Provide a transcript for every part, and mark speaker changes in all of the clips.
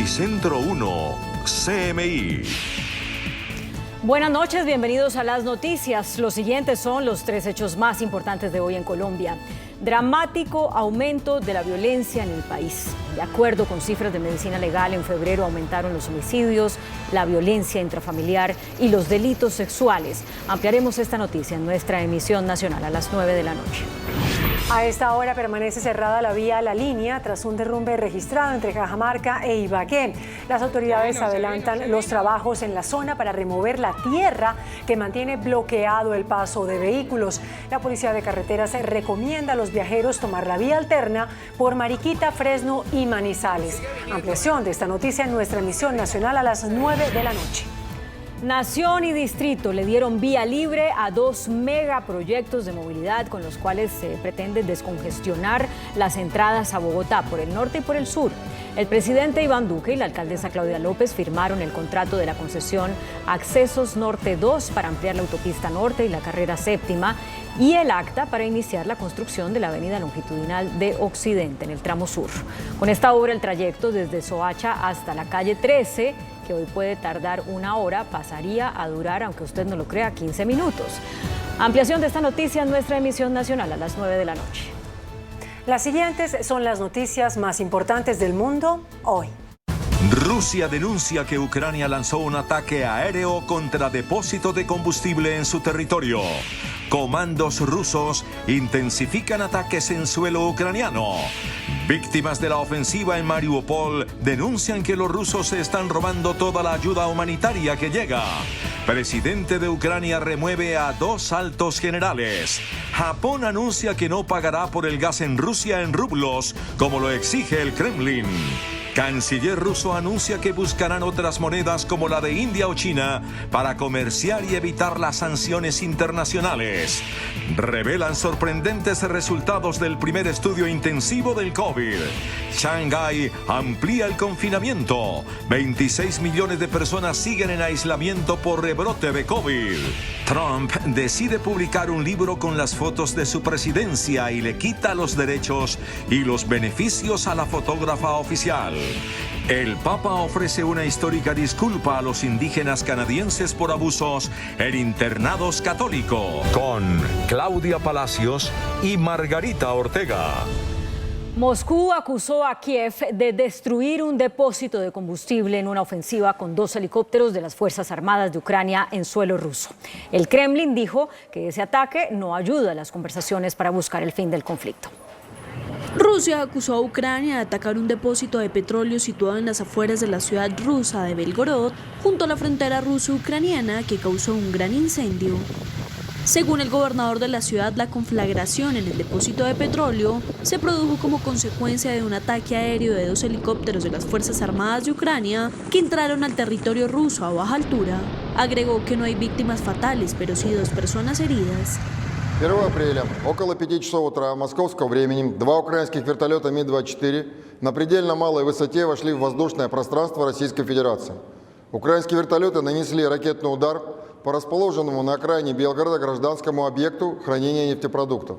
Speaker 1: Noticentro 1, CMI.
Speaker 2: Buenas noches, bienvenidos a las noticias. Los siguientes son los 3 hechos más importantes de hoy en Colombia. Dramático aumento de la violencia en el país. De acuerdo con cifras de Medicina Legal, en febrero aumentaron los homicidios, la violencia intrafamiliar y los delitos sexuales. Ampliaremos esta noticia en nuestra emisión nacional a las 9 de la noche.
Speaker 3: A esta hora permanece cerrada la vía La Línea tras un derrumbe registrado entre Cajamarca e Ibagué. Las autoridades adelantan los trabajos en la zona para remover la tierra que mantiene bloqueado el paso de vehículos. La Policía de Carreteras recomienda a los viajeros tomar la vía alterna por Mariquita, Fresno y Manizales. Ampliación de esta noticia en nuestra emisión nacional a las 9 de la noche.
Speaker 2: Nación y Distrito le dieron vía libre a 2 megaproyectos de movilidad con los cuales se pretende descongestionar las entradas a Bogotá por el norte y por el sur. El presidente Iván Duque y la alcaldesa Claudia López firmaron el contrato de la concesión Accesos Norte 2 para ampliar la autopista norte y la carrera séptima y el acta para iniciar la construcción de la avenida longitudinal de Occidente en el tramo sur. Con esta obra el trayecto desde Soacha hasta la calle 13, que hoy puede tardar 1 hora, pasaría a durar, aunque usted no lo crea, 15 minutos. Ampliación de esta noticia en nuestra emisión nacional a las 9 de la noche.
Speaker 3: Las siguientes son las noticias más importantes del mundo hoy.
Speaker 1: Rusia denuncia que Ucrania lanzó un ataque aéreo contra depósito de combustible en su territorio. Comandos rusos intensifican ataques en suelo ucraniano. Víctimas de la ofensiva en Mariupol denuncian que los rusos se están robando toda la ayuda humanitaria que llega. Presidente de Ucrania remueve a 2 altos generales. Japón anuncia que no pagará por el gas en Rusia en rublos, como lo exige el Kremlin. Canciller ruso anuncia que buscarán otras monedas como la de India o China para comerciar y evitar las sanciones internacionales. Revelan sorprendentes resultados del primer estudio intensivo del COVID. Shanghái amplía el confinamiento. 26 millones de personas siguen en aislamiento por rebrote de COVID. Trump decide publicar un libro con las fotos de su presidencia y le quita los derechos y los beneficios a la fotógrafa oficial. El Papa ofrece una histórica disculpa a los indígenas canadienses por abusos en internados católicos. Con Claudia Palacios y Margarita Ortega.
Speaker 2: Moscú acusó a Kiev de destruir un depósito de combustible en una ofensiva con 2 helicópteros de las Fuerzas Armadas de Ucrania en suelo ruso. El Kremlin dijo que ese ataque no ayuda a las conversaciones para buscar el fin del conflicto.
Speaker 4: Rusia acusó a Ucrania de atacar un depósito de petróleo situado en las afueras de la ciudad rusa de Belgorod, junto a la frontera ruso-ucraniana, que causó un gran incendio. Según el gobernador de la ciudad, la conflagración en el depósito de petróleo se produjo como consecuencia de un ataque aéreo de 2 helicópteros de las Fuerzas Armadas de Ucrania que entraron al territorio ruso a baja altura. Agregó que no hay víctimas fatales, pero sí 2 personas heridas.
Speaker 5: 1 апреля, около 5 часов утра московского времени, 2 украинских вертолета Ми-24 на предельно малой высоте вошли в воздушное пространство Российской Федерации. Украинские вертолеты нанесли ракетный удар по расположенному на окраине Белгорода гражданскому объекту хранения нефтепродуктов.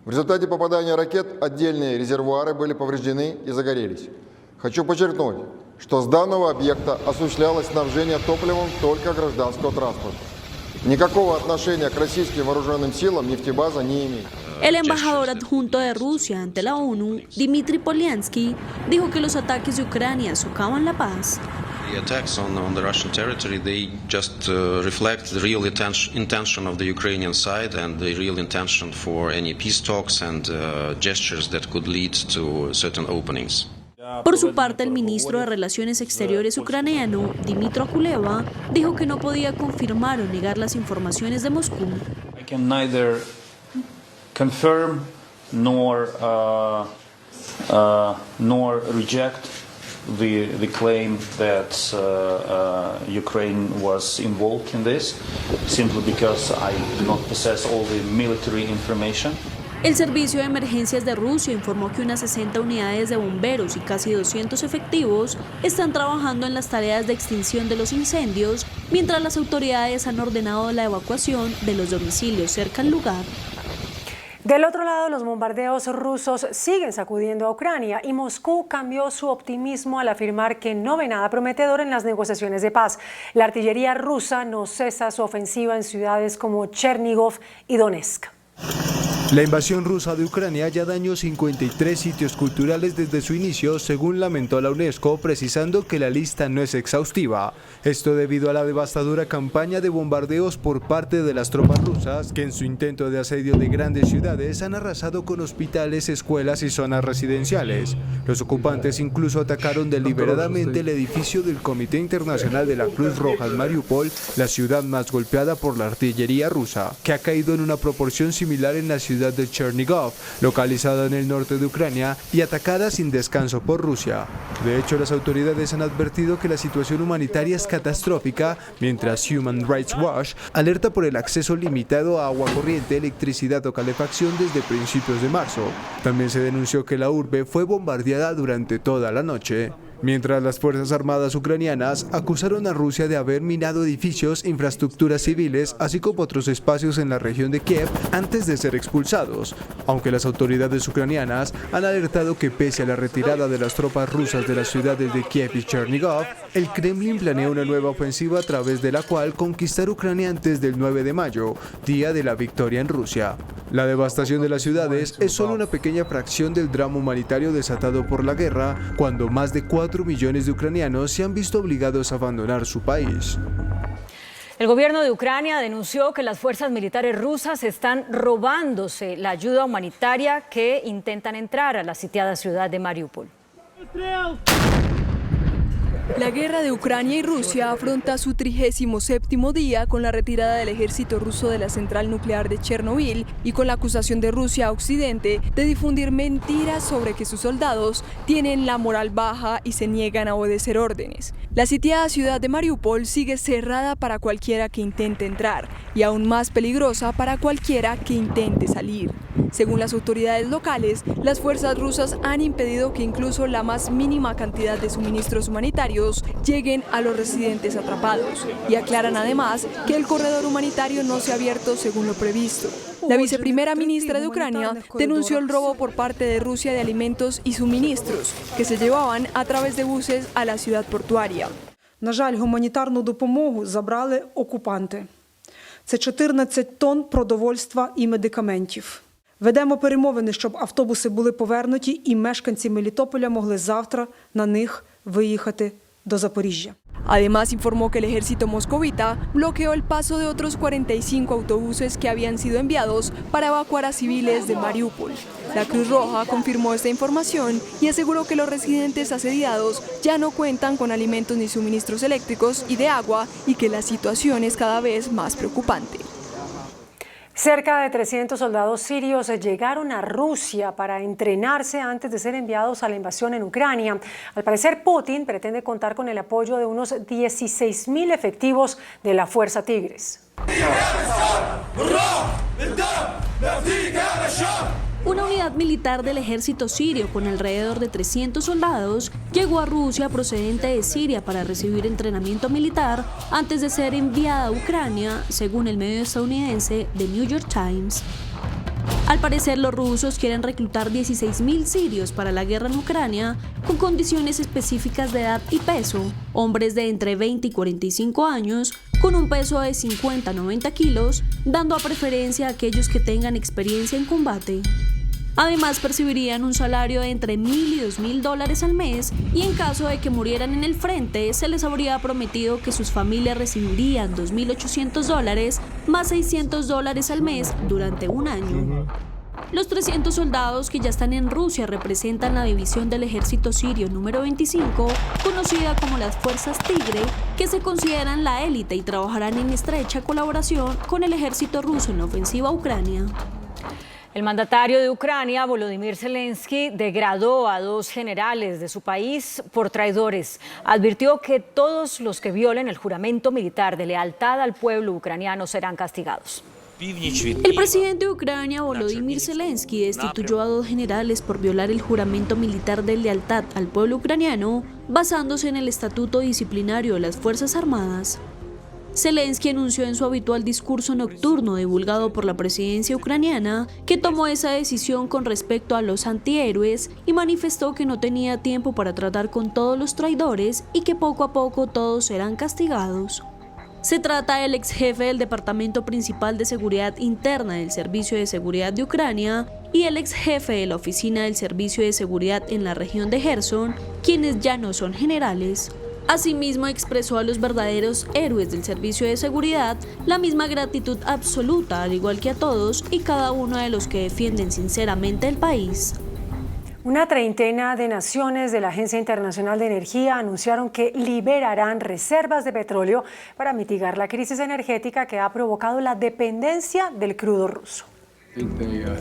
Speaker 5: В результате попадания ракет отдельные резервуары были повреждены и загорелись. Хочу подчеркнуть, что с данного объекта осуществлялось снабжение топливом только гражданского транспорта. Никакого отношения к российским вооруженным силам нефтебаза не имеет.
Speaker 4: El embajador adjunto de Rusia ante la ONU, Dmitry Polyansky, dijo que los ataques de Ucrania socavan la paz.
Speaker 6: The attacks on the Russian territory, they just reflect the real intention of the Ukrainian side and the real intention for any peace talks and gestures that could lead to certain openings.
Speaker 4: Por su parte, el ministro de Relaciones Exteriores ucraniano, Dmytro Kuleba, dijo que no podía confirmar o negar las informaciones de Moscú.
Speaker 7: I can neither confirm nor reject the claim that Ukraine was involved in this, simply because I do not possess all the military information.
Speaker 4: El Servicio de Emergencias de Rusia informó que unas 60 unidades de bomberos y casi 200 efectivos están trabajando en las tareas de extinción de los incendios, mientras las autoridades han ordenado la evacuación de los domicilios cerca al lugar.
Speaker 3: Del otro lado, los bombardeos rusos siguen sacudiendo a Ucrania y Moscú cambió su optimismo al afirmar que no ve nada prometedor en las negociaciones de paz. La artillería rusa no cesa su ofensiva en ciudades como Chernigov y Donetsk.
Speaker 8: La invasión rusa de Ucrania ya dañó 53 sitios culturales desde su inicio, según lamentó la UNESCO, precisando que la lista no es exhaustiva. Esto debido a la devastadora campaña de bombardeos por parte de las tropas rusas, que en su intento de asedio de grandes ciudades han arrasado con hospitales, escuelas y zonas residenciales. Los ocupantes incluso atacaron deliberadamente el edificio del Comité Internacional de la Cruz Roja en Mariupol, la ciudad más golpeada por la artillería rusa, que ha caído en una proporción similar en la ciudad de Chernigov, localizada en el norte de Ucrania y atacada sin descanso por Rusia. De hecho, las autoridades han advertido que la situación humanitaria es catastrófica, mientras Human Rights Watch alerta por el acceso limitado a agua corriente, electricidad o calefacción desde principios de marzo. También se denunció que la urbe fue bombardeada durante toda la noche. Mientras las Fuerzas Armadas ucranianas acusaron a Rusia de haber minado edificios, infraestructuras civiles, así como otros espacios en la región de Kiev antes de ser expulsados, aunque las autoridades ucranianas han alertado que pese a la retirada de las tropas rusas de las ciudades de Kiev y Chernigov, el Kremlin planea una nueva ofensiva a través de la cual conquistar Ucrania antes del 9 de mayo, día de la victoria en Rusia. La devastación de las ciudades es solo una pequeña fracción del drama humanitario desatado por la guerra, cuando más de 4 millones de ucranianos se han visto obligados a abandonar su país.
Speaker 2: El gobierno de Ucrania denunció que las fuerzas militares rusas están robándose la ayuda humanitaria que intentan entrar a la sitiada ciudad de Mariupol.
Speaker 9: La guerra de Ucrania y Rusia afronta su 37º día con la retirada del ejército ruso de la central nuclear de Chernobyl y con la acusación de Rusia a Occidente de difundir mentiras sobre que sus soldados tienen la moral baja y se niegan a obedecer órdenes. La sitiada ciudad de Mariupol sigue cerrada para cualquiera que intente entrar y aún más peligrosa para cualquiera que intente salir. Según las autoridades locales, las fuerzas rusas han impedido que incluso la más mínima cantidad de suministros humanitarios lleguen a los residentes atrapados y aclaran además que el corredor humanitario no se ha abierto según lo previsto. La viceprimera ministra de Ucrania denunció el robo por parte de Rusia de alimentos y suministros que se llevaban a través de buses a la ciudad portuaria.
Speaker 10: На жаль, гуманітарну допомогу забрали окупанти. Це 14 тонн продовольства і медикаментів. Ведемо перемовини, щоб автобуси були повернуті і мешканці Мелітополя могли завтра на них виїхати до Запоріжжя.
Speaker 9: Además, informó que el ejército moscovita bloqueó el paso de otros 45 autobuses que habían sido enviados para evacuar a civiles de Mariupol. La Cruz Roja confirmó esta información y aseguró que los residentes asediados ya no cuentan con alimentos ni suministros eléctricos y de agua y que la situación es cada vez más preocupante.
Speaker 3: Cerca de 300 soldados sirios llegaron a Rusia para entrenarse antes de ser enviados a la invasión en Ucrania. Al parecer, Putin pretende contar con el apoyo de unos 16.000 efectivos de la Fuerza Tigres.
Speaker 4: Una unidad militar del ejército sirio con alrededor de 300 soldados llegó a Rusia procedente de Siria para recibir entrenamiento militar antes de ser enviada a Ucrania, según el medio estadounidense The New York Times. Al parecer, los rusos quieren reclutar 16.000 sirios para la guerra en Ucrania con condiciones específicas de edad y peso, hombres de entre 20 y 45 años, con un peso de 50 a 90 kilos, dando a preferencia a aquellos que tengan experiencia en combate. Además, percibirían un salario de entre $1.000 y $2.000 al mes y en caso de que murieran en el frente, se les habría prometido que sus familias recibirían $2.800 más $600 al mes durante un año. Los 300 soldados que ya están en Rusia representan la división del ejército sirio número 25, conocida como las Fuerzas Tigre, que se consideran la élite y trabajarán en estrecha colaboración con el ejército ruso en la ofensiva a Ucrania.
Speaker 2: El mandatario de Ucrania, Volodymyr Zelensky, degradó a 2 generales de su país por traidores. Advirtió que todos los que violen el juramento militar de lealtad al pueblo ucraniano serán castigados.
Speaker 4: El presidente de Ucrania, Volodymyr Zelensky, destituyó a 2 generales por violar el juramento militar de lealtad al pueblo ucraniano, basándose en el estatuto disciplinario de las Fuerzas Armadas. Zelensky anunció en su habitual discurso nocturno divulgado por la presidencia ucraniana que tomó esa decisión con respecto a los antihéroes y manifestó que no tenía tiempo para tratar con todos los traidores y que poco a poco todos serán castigados. Se trata del ex jefe del Departamento Principal de Seguridad Interna del Servicio de Seguridad de Ucrania y el ex jefe de la Oficina del Servicio de Seguridad en la región de Gerson, quienes ya no son generales. Asimismo, expresó a los verdaderos héroes del servicio de seguridad la misma gratitud absoluta, al igual que a todos y cada uno de los que defienden sinceramente el país.
Speaker 3: Una treintena de naciones de la Agencia Internacional de Energía anunciaron que liberarán reservas de petróleo para mitigar la crisis energética que ha provocado la dependencia del crudo ruso.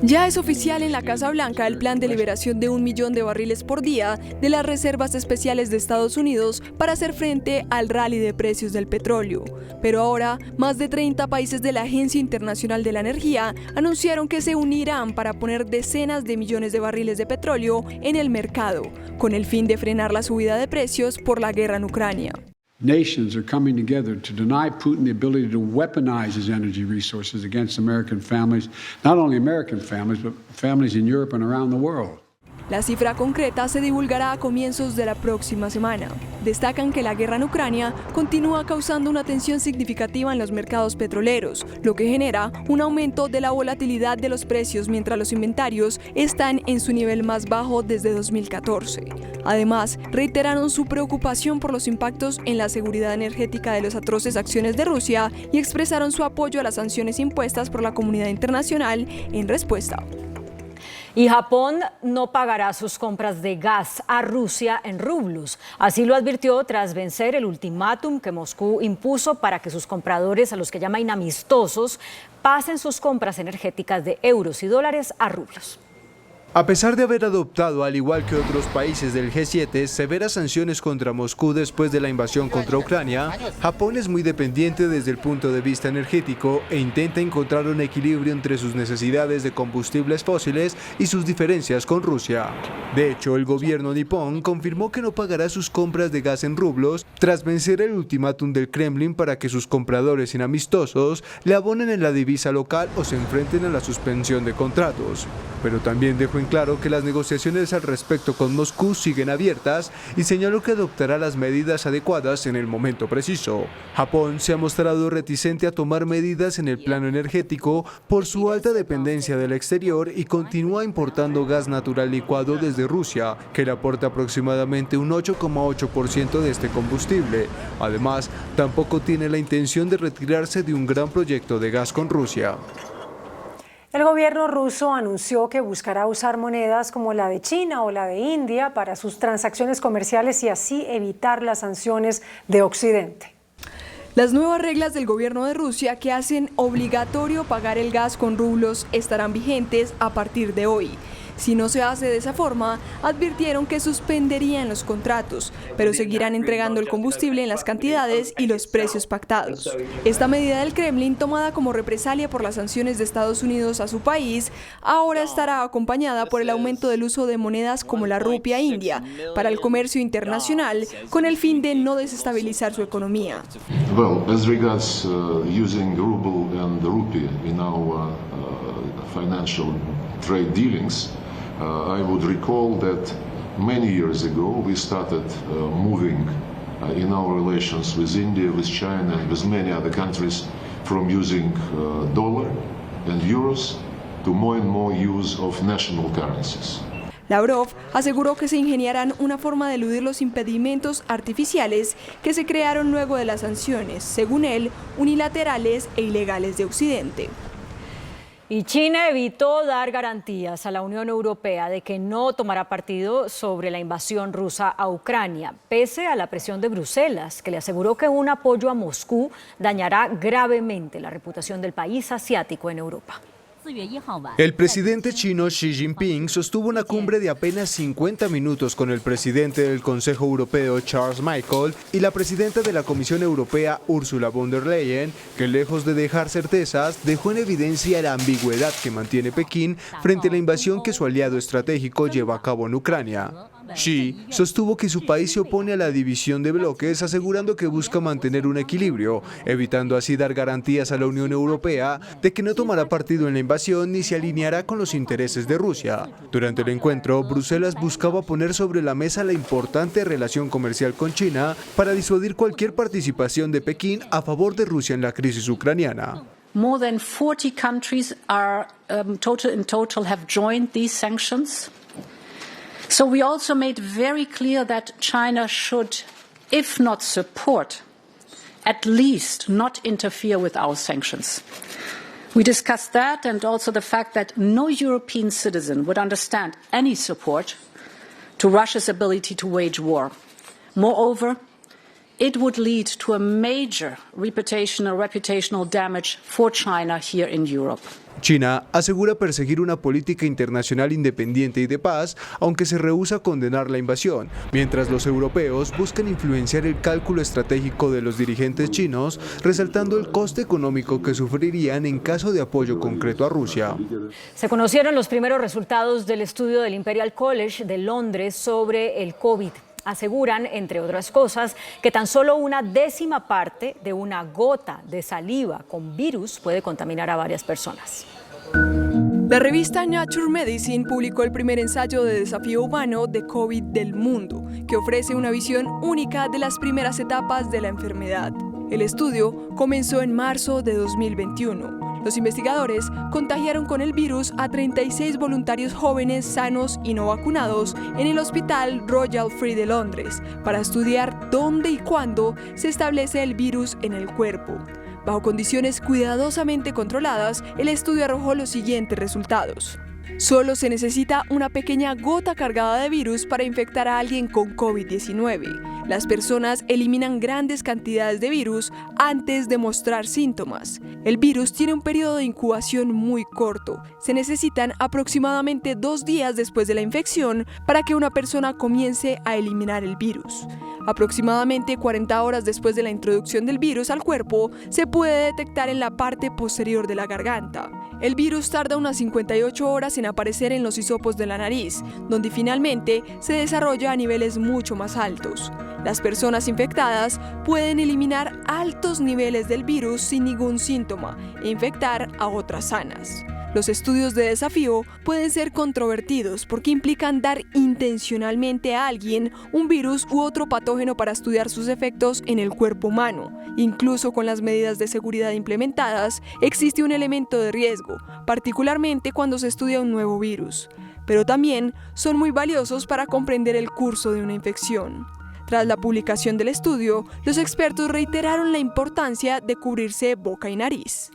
Speaker 9: Ya es oficial en la Casa Blanca el plan de liberación de 1 millón de barriles por día de las reservas especiales de Estados Unidos para hacer frente al rally de precios del petróleo. Pero ahora, más de 30 países de la Agencia Internacional de la Energía anunciaron que se unirán para poner decenas de millones de barriles de petróleo en el mercado, con el fin de frenar la subida de precios por la guerra en Ucrania.
Speaker 11: Nations are coming together to deny Putin the ability to weaponize his energy resources against American families, not only American families, but families in Europe and around the world.
Speaker 9: La cifra concreta se divulgará a comienzos de la próxima semana. Destacan que la guerra en Ucrania continúa causando una tensión significativa en los mercados petroleros, lo que genera un aumento de la volatilidad de los precios mientras los inventarios están en su nivel más bajo desde 2014. Además, reiteraron su preocupación por los impactos en la seguridad energética de las atroces acciones de Rusia y expresaron su apoyo a las sanciones impuestas por la comunidad internacional en respuesta.
Speaker 2: Y Japón no pagará sus compras de gas a Rusia en rublos. Así lo advirtió tras vencer el ultimátum que Moscú impuso para que sus compradores, a los que llama inamistosos, pasen sus compras energéticas de euros y dólares a rublos.
Speaker 8: A pesar de haber adoptado, al igual que otros países del G7, severas sanciones contra Moscú después de la invasión contra Ucrania, Japón es muy dependiente desde el punto de vista energético e intenta encontrar un equilibrio entre sus necesidades de combustibles fósiles y sus diferencias con Rusia. De hecho, el gobierno nipón confirmó que no pagará sus compras de gas en rublos tras vencer el ultimátum del Kremlin para que sus compradores inamistosos le abonen en la divisa local o se enfrenten a la suspensión de contratos. Pero también dejó en claro que las negociaciones al respecto con Moscú siguen abiertas y señaló que adoptará las medidas adecuadas en el momento preciso. Japón se ha mostrado reticente a tomar medidas en el plano energético por su alta dependencia del exterior y continúa importando gas natural licuado desde Rusia, que le aporta aproximadamente un 8,8% de este combustible. Además, tampoco tiene la intención de retirarse de un gran proyecto de gas con Rusia.
Speaker 3: El gobierno ruso anunció que buscará usar monedas como la de China o la de India para sus transacciones comerciales y así evitar las sanciones de Occidente.
Speaker 9: Las nuevas reglas del gobierno de Rusia que hacen obligatorio pagar el gas con rublos estarán vigentes a partir de hoy. Si no se hace de esa forma, advirtieron que suspenderían los contratos, pero seguirán entregando el combustible en las cantidades y los precios pactados. Esta medida del Kremlin, tomada como represalia por las sanciones de Estados Unidos a su país, ahora estará acompañada por el aumento del uso de monedas como la rupia india para el comercio internacional, con el fin de no desestabilizar su economía.
Speaker 12: Well, as regards using ruble and rupee in our financial trade dealings, I would recall that many years ago we started moving in our relations with India, with China and with many other countries from using dollar and euros to more and more use of national currencies.
Speaker 9: Lavrov aseguró que se ingeniarán una forma de eludir los impedimentos artificiales que se crearon luego de las sanciones, según él, unilaterales e ilegales de Occidente.
Speaker 2: Y China evitó dar garantías a la Unión Europea de que no tomará partido sobre la invasión rusa a Ucrania, pese a la presión de Bruselas, que le aseguró que un apoyo a Moscú dañará gravemente la reputación del país asiático en Europa.
Speaker 8: El presidente chino Xi Jinping sostuvo una cumbre de apenas 50 minutos con el presidente del Consejo Europeo Charles Michel y la presidenta de la Comisión Europea Ursula von der Leyen, que lejos de dejar certezas, dejó en evidencia la ambigüedad que mantiene Pekín frente a la invasión que su aliado estratégico lleva a cabo en Ucrania. Xi sostuvo que su país se opone a la división de bloques, asegurando que busca mantener un equilibrio, evitando así dar garantías a la Unión Europea de que no tomará partido en la invasión ni se alineará con los intereses de Rusia. Durante el encuentro, Bruselas buscaba poner sobre la mesa la importante relación comercial con China para disuadir cualquier participación de Pekín a favor de Rusia en la crisis ucraniana.
Speaker 13: More than 40 countries are in total have joined these sanctions. So we also made very clear that China should, if not support, at least not interfere with our sanctions. We discussed that and also the fact that no European citizen would understand any support to Russia's ability to wage war. Moreover, it would lead to a major reputational damage for China here in Europe.
Speaker 8: China asegura perseguir una política internacional independiente y de paz, aunque se rehúsa a condenar la invasión, mientras los europeos buscan influenciar el cálculo estratégico de los dirigentes chinos, resaltando el coste económico que sufrirían en caso de apoyo concreto a Rusia.
Speaker 2: Se conocieron los primeros resultados del estudio del Imperial College de Londres sobre el COVID. Aseguran, entre otras cosas, que tan solo una décima parte de una gota de saliva con virus puede contaminar a varias personas.
Speaker 9: La revista Nature Medicine publicó el primer ensayo de desafío humano de COVID del mundo, que ofrece una visión única de las primeras etapas de la enfermedad. El estudio comenzó en marzo de 2021. Los investigadores contagiaron con el virus a 36 voluntarios jóvenes sanos y no vacunados en el Hospital Royal Free de Londres para estudiar dónde y cuándo se establece el virus en el cuerpo. Bajo condiciones cuidadosamente controladas, el estudio arrojó los siguientes resultados. Solo se necesita una pequeña gota cargada de virus para infectar a alguien con COVID-19. Las personas eliminan grandes cantidades de virus antes de mostrar síntomas. El virus tiene un periodo de incubación muy corto. Se necesitan aproximadamente 2 días después de la infección para que una persona comience a eliminar el virus. Aproximadamente 40 horas después de la introducción del virus al cuerpo, se puede detectar en la parte posterior de la garganta. El virus tarda unas 58 horas en aparecer en los hisopos de la nariz, donde finalmente se desarrolla a niveles mucho más altos. Las personas infectadas pueden eliminar altos niveles del virus sin ningún síntoma e infectar a otras sanas. Los estudios de desafío pueden ser controvertidos porque implican dar intencionalmente a alguien un virus u otro patógeno para estudiar sus efectos en el cuerpo humano. Incluso con las medidas de seguridad implementadas, existe un elemento de riesgo, particularmente cuando se estudia un nuevo virus. Pero también son muy valiosos para comprender el curso de una infección. Tras la publicación del estudio, los expertos reiteraron la importancia de cubrirse boca y nariz.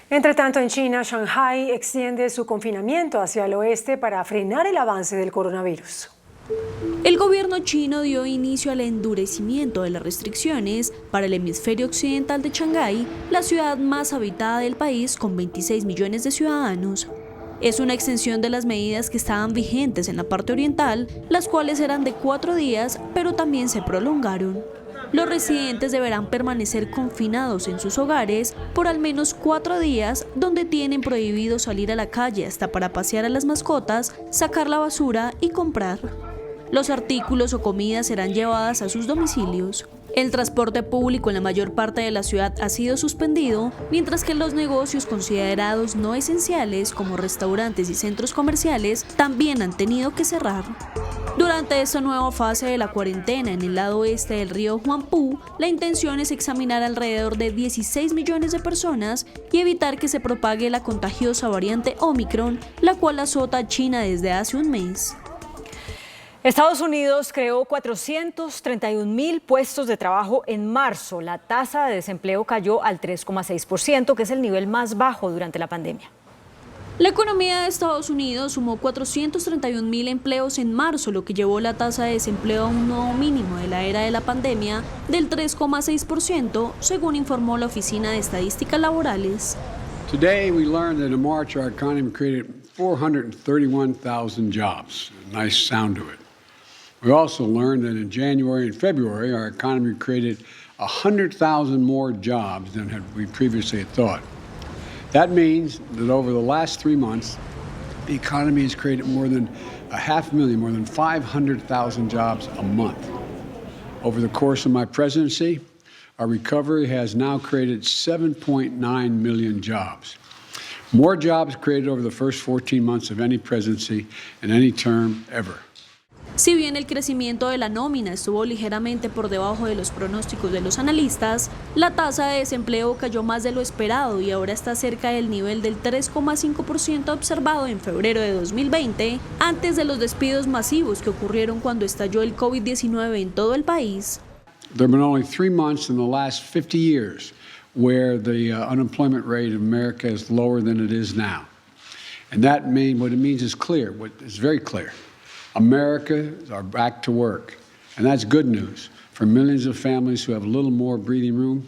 Speaker 3: Entre tanto, en China, Shanghái extiende su confinamiento hacia el oeste para frenar el avance del coronavirus.
Speaker 4: El gobierno chino dio inicio al endurecimiento de las restricciones para el hemisferio occidental de Shanghái, la ciudad más habitada del país con 26 millones de ciudadanos. Es una extensión de las medidas que estaban vigentes en la parte oriental, las cuales eran de 4 días, pero también se prolongaron. Los residentes deberán permanecer confinados en sus hogares por al menos 4 días, donde tienen prohibido salir a la calle hasta para pasear a las mascotas, sacar la basura y comprar. Los artículos o comidas serán llevadas a sus domicilios. El transporte público en la mayor parte de la ciudad ha sido suspendido, mientras que los negocios considerados no esenciales, como restaurantes y centros comerciales, también han tenido que cerrar. Durante esta nueva fase de la cuarentena en el lado oeste del río Huangpu, la intención es examinar alrededor de 16 millones de personas y evitar que se propague la contagiosa variante Omicron, la cual azota a China desde hace un mes.
Speaker 2: Estados Unidos creó 431.000 puestos de trabajo en marzo. La tasa de desempleo cayó al 3,6%, que es el nivel más bajo durante la pandemia.
Speaker 4: La economía de Estados Unidos sumó 431.000 empleos en marzo, lo que llevó la tasa de desempleo a un nuevo mínimo de la era de la pandemia del 3,6%, según informó la Oficina de Estadísticas Laborales.
Speaker 11: Today, we learned that in March, our economy created 431,000 jobs. A nice sound to it. We also learned that in January and February, our economy created 100,000 more jobs than we previously had thought. That means that over the last 3 months, the economy has created more than 500,000, more than 500,000 jobs a month. Over the course of my presidency, our recovery has now created 7.9 million jobs. More jobs created over the first 14 months of any presidency in any term ever.
Speaker 4: Si bien el crecimiento de la nómina estuvo ligeramente por debajo de los pronósticos de los analistas, la tasa de desempleo cayó más de lo esperado y ahora está cerca del nivel del 3,5% observado en febrero de 2020, antes de los despidos masivos que ocurrieron cuando estalló el COVID-19 en todo el país.
Speaker 11: There have been only 3 months in the last 50 years where the unemployment rate of America is lower than it is now. And what it means is clear, it's very clear. Americans are back to work, and that's good news for millions of families who have a little more breathing room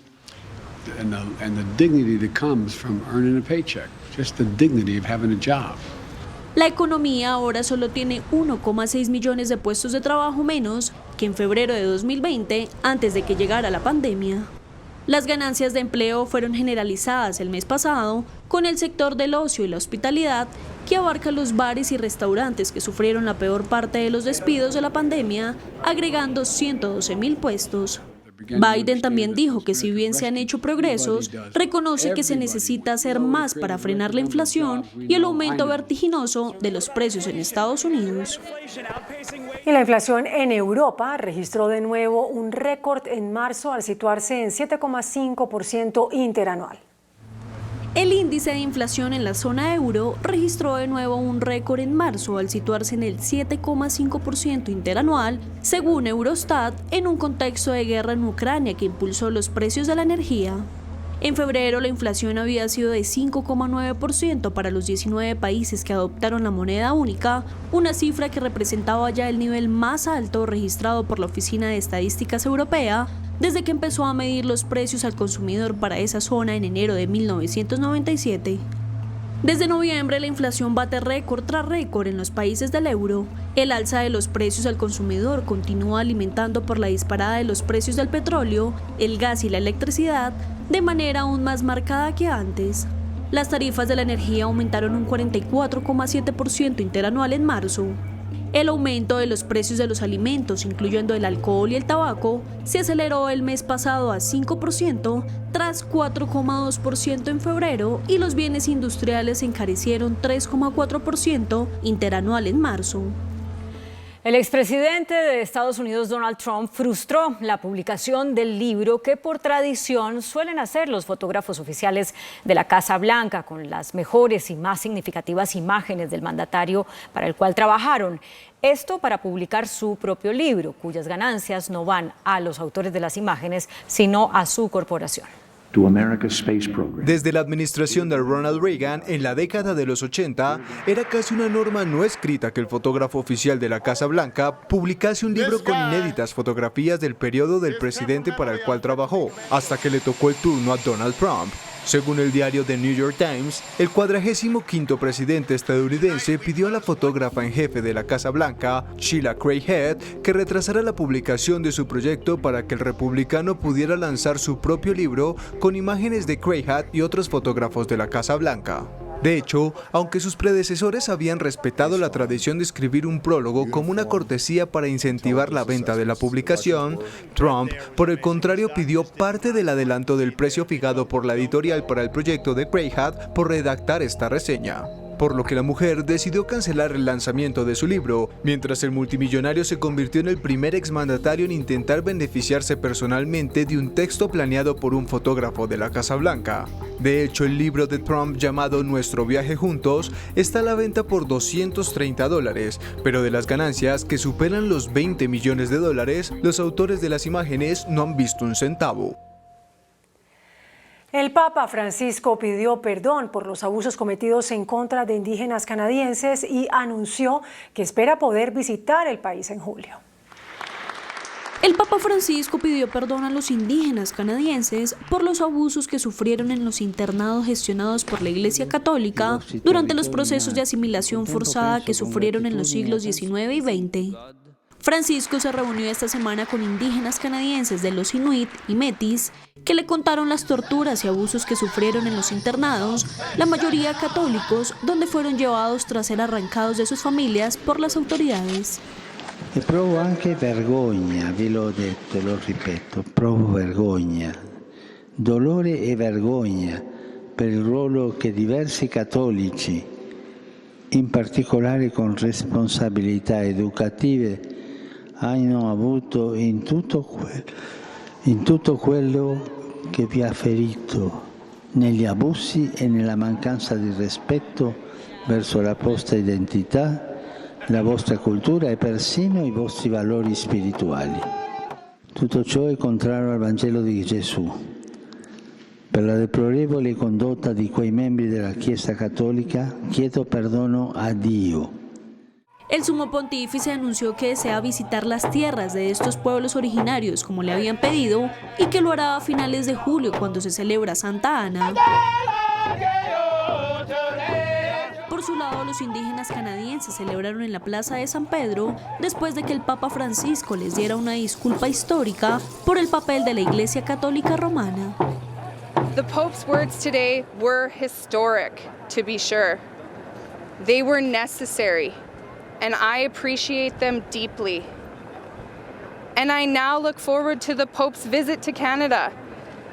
Speaker 11: and the dignity that comes from earning a paycheck, just the dignity of having a job.
Speaker 4: La economía ahora solo tiene 1,6 millones de puestos de trabajo menos que en febrero de 2020, antes de que llegara la pandemia. Las ganancias de empleo fueron generalizadas el mes pasado con el sector del ocio y la hospitalidad, que abarca los bares y restaurantes que sufrieron la peor parte de los despidos de la pandemia, agregando 112,000 puestos. Biden también dijo que si bien se han hecho progresos, reconoce que se necesita hacer más para frenar la inflación y el aumento vertiginoso de los precios en Estados Unidos.
Speaker 3: Y la inflación en Europa registró de nuevo un récord en marzo al situarse en 7,5% interanual.
Speaker 4: El índice de inflación en la zona euro registró de nuevo un récord en marzo al situarse en el 7,5% interanual, según Eurostat, en un contexto de guerra en Ucrania que impulsó los precios de la energía. En febrero la inflación había sido de 5,9% para los 19 países que adoptaron la moneda única, una cifra que representaba ya el nivel más alto registrado por la Oficina de Estadísticas Europea desde que empezó a medir los precios al consumidor para esa zona en enero de 1997. Desde noviembre la inflación bate récord tras récord en los países del euro. El alza de los precios al consumidor continúa alimentando por la disparada de los precios del petróleo, el gas y la electricidad de manera aún más marcada que antes. Las tarifas de la energía aumentaron un 44,7% interanual en marzo. El aumento de los precios de los alimentos, incluyendo el alcohol y el tabaco, se aceleró el mes pasado a 5%, tras 4,2% en febrero, y los bienes industriales se encarecieron 3,4% interanual en marzo.
Speaker 2: El expresidente de Estados Unidos, Donald Trump, frustró la publicación del libro que por tradición suelen hacer los fotógrafos oficiales de la Casa Blanca, con las mejores y más significativas imágenes del mandatario para el cual trabajaron. Esto para publicar su propio libro, cuyas ganancias no van a los autores de las imágenes, sino a su corporación.
Speaker 8: Desde la administración de Ronald Reagan, en la década de los 80, era casi una norma no escrita que el fotógrafo oficial de la Casa Blanca publicase un libro con inéditas fotografías del periodo del presidente para el cual trabajó, hasta que le tocó el turno a Donald Trump. Según el diario The New York Times, el 45º presidente estadounidense pidió a la fotógrafa en jefe de la Casa Blanca, Sheila Craighead, que retrasara la publicación de su proyecto para que el republicano pudiera lanzar su propio libro con imágenes de Craighead y otros fotógrafos de la Casa Blanca. De hecho, aunque sus predecesores habían respetado la tradición de escribir un prólogo como una cortesía para incentivar la venta de la publicación, Trump, por el contrario, pidió parte del adelanto del precio fijado por la editorial para el proyecto de Craighead por redactar esta reseña. Por lo que la mujer decidió cancelar el lanzamiento de su libro, mientras el multimillonario se convirtió en el primer exmandatario en intentar beneficiarse personalmente de un texto planeado por un fotógrafo de la Casa Blanca. De hecho, el libro de Trump llamado Nuestro viaje juntos está a la venta por $230, pero de las ganancias, que superan los $20 millones, los autores de las imágenes no han visto un centavo.
Speaker 3: El Papa Francisco pidió perdón por los abusos cometidos en contra de indígenas canadienses y anunció que espera poder visitar el país en julio.
Speaker 4: El Papa Francisco pidió perdón a los indígenas canadienses por los abusos que sufrieron en los internados gestionados por la Iglesia Católica durante los procesos de asimilación forzada que sufrieron en los siglos XIX y XX. Francisco se reunió esta semana con indígenas canadienses de los Inuit y Métis que le contaron las torturas y abusos que sufrieron en los internados, la mayoría católicos, donde fueron llevados tras ser arrancados de sus familias por las autoridades.
Speaker 14: E provo anche vergogna, ve l'ho detto, lo ripeto, provo vergogna, dolore e vergogna per il ruolo che diversi cattolici, in particolare con responsabilità educative, hanno avuto in tutto quello che vi ha ferito, negli abusi e nella mancanza di rispetto verso la vostra identità, la vostra cultura e persino i vostri valori spirituali. Tutto ciò è contrario al Vangelo di Gesù. Per la deplorevole condotta di quei membri della Chiesa Cattolica chiedo perdono a Dio.
Speaker 4: El sumo pontífice anunció que desea visitar las tierras de estos pueblos originarios como le habían pedido y que lo hará a finales de julio cuando se celebra Santa Ana. Por su lado, los indígenas canadienses celebraron en la Plaza de San Pedro después de que el Papa Francisco les diera una disculpa histórica por el papel de la Iglesia Católica Romana.
Speaker 15: The Pope's words today were historic, to be sure. They were necessary, and I appreciate them deeply. And I now look forward to the Pope's visit to Canada,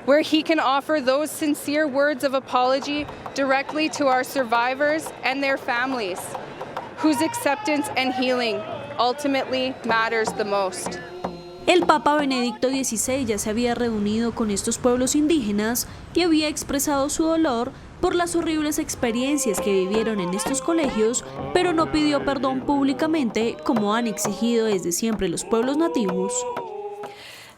Speaker 15: where he can offer those sincere words of apology directly to our survivors and their families, whose acceptance and healing ultimately matters the most.
Speaker 4: El Papa Benedicto XVI ya se había reunido con estos pueblos indígenas y había expresado su dolor por las horribles experiencias que vivieron en estos colegios, pero no pidió perdón públicamente como han exigido desde siempre los pueblos nativos.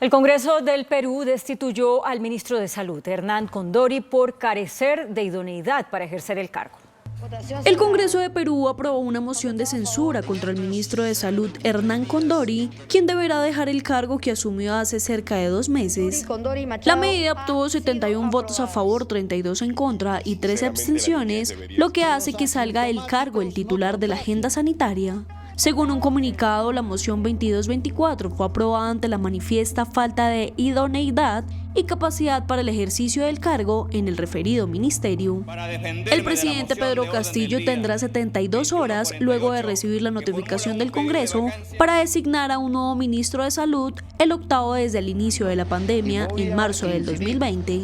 Speaker 2: El Congreso del Perú destituyó al ministro de Salud, Hernán Condori, por carecer de idoneidad para ejercer el cargo.
Speaker 4: El Congreso de Perú aprobó una moción de censura contra el ministro de Salud, Hernán Condori, quien deberá dejar el cargo que asumió hace cerca de 2 meses. La medida obtuvo 71 votos a favor, 32 en contra y 13 abstenciones, lo que hace que salga del cargo el titular de la agenda sanitaria. Según un comunicado, la moción 2224 fue aprobada ante la manifiesta falta de idoneidad y capacidad para el ejercicio del cargo en el referido ministerio. El presidente Pedro Castillo tendrá 72 horas luego de recibir la notificación del Congreso para designar a un nuevo ministro de Salud, el 8º desde el inicio de la pandemia en marzo del 2020.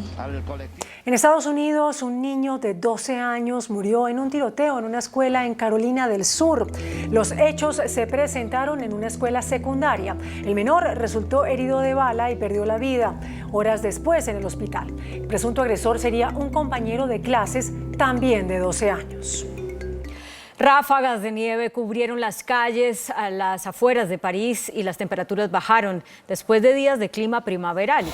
Speaker 3: En Estados Unidos, un niño de 12 años murió en un tiroteo en una escuela en Carolina del Sur. Los hechos se presentaron en una escuela secundaria. El menor resultó herido de bala y perdió la vida horas después en el hospital. El presunto agresor sería un compañero de clases, también de 12 años.
Speaker 2: Ráfagas de nieve cubrieron las calles a las afueras de París y las temperaturas bajaron después de días de clima primaveral.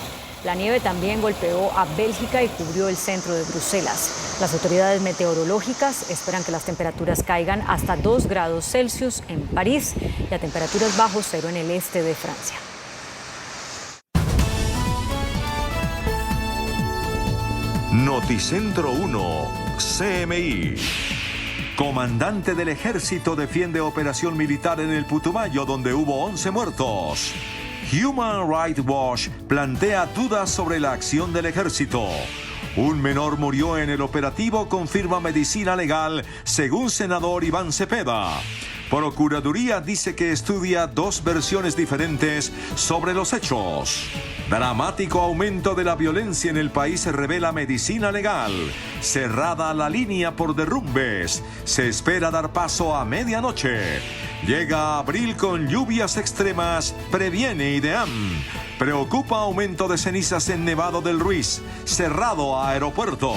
Speaker 2: La nieve también golpeó a Bélgica y cubrió el centro de Bruselas. Las autoridades meteorológicas esperan que las temperaturas caigan hasta 2 grados Celsius en París y a temperaturas bajo cero en el este de Francia.
Speaker 1: Noticentro 1, CMI. Comandante del ejército defiende operación militar en el Putumayo donde hubo 11 muertos. Human Rights Watch plantea dudas sobre la acción del ejército. Un menor murió en el operativo, confirma Medicina Legal, según senador Iván Cepeda. Procuraduría dice que estudia 2 versiones diferentes sobre los hechos. Dramático aumento de la violencia en el país, revela Medicina Legal. Cerrada la línea por derrumbes. Se espera dar paso a medianoche. Llega abril con lluvias extremas, previene IDEAM. Preocupa aumento de cenizas en Nevado del Ruiz. Cerrado aeropuerto.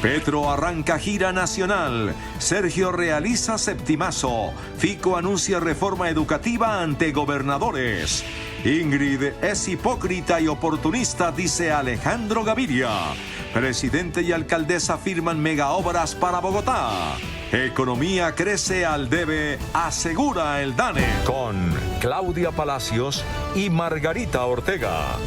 Speaker 1: Petro arranca gira nacional. Sergio realiza septimazo. Fico anuncia reforma educativa ante gobernadores. Ingrid es hipócrita y oportunista, dice Alejandro Gaviria. Presidente y alcaldesa firman megaobras para Bogotá. Economía crece al debe, asegura el DANE. Con Claudia Palacios y Margarita Ortega.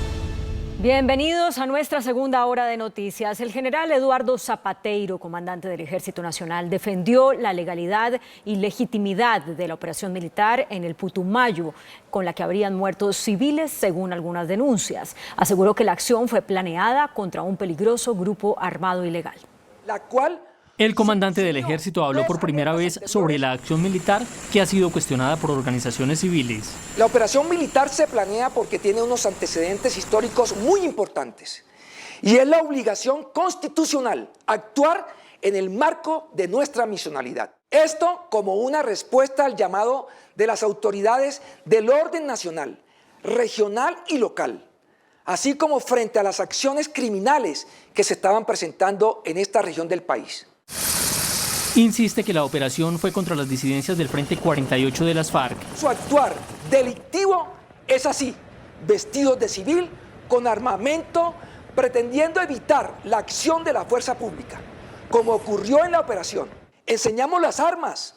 Speaker 2: Bienvenidos a nuestra segunda hora de noticias. El general Eduardo Zapateiro, comandante del Ejército Nacional, defendió la legalidad y legitimidad de la operación militar en el Putumayo, con la que habrían muerto civiles según algunas denuncias. Aseguró que la acción fue planeada contra un peligroso grupo armado ilegal.
Speaker 16: El comandante del ejército habló por primera vez sobre la acción militar que ha sido cuestionada por organizaciones civiles.
Speaker 17: La operación militar se planea porque tiene unos antecedentes históricos muy importantes y es la obligación constitucional actuar en el marco de nuestra misionalidad. Esto como una respuesta al llamado de las autoridades del orden nacional, regional y local, así como frente a las acciones criminales que se estaban presentando en esta región del país.
Speaker 16: Insiste que la operación fue contra las disidencias del Frente 48 de las FARC.
Speaker 17: Su actuar delictivo es así, vestidos de civil, con armamento, pretendiendo evitar la acción de la fuerza pública, como ocurrió en la operación. Enseñamos las armas,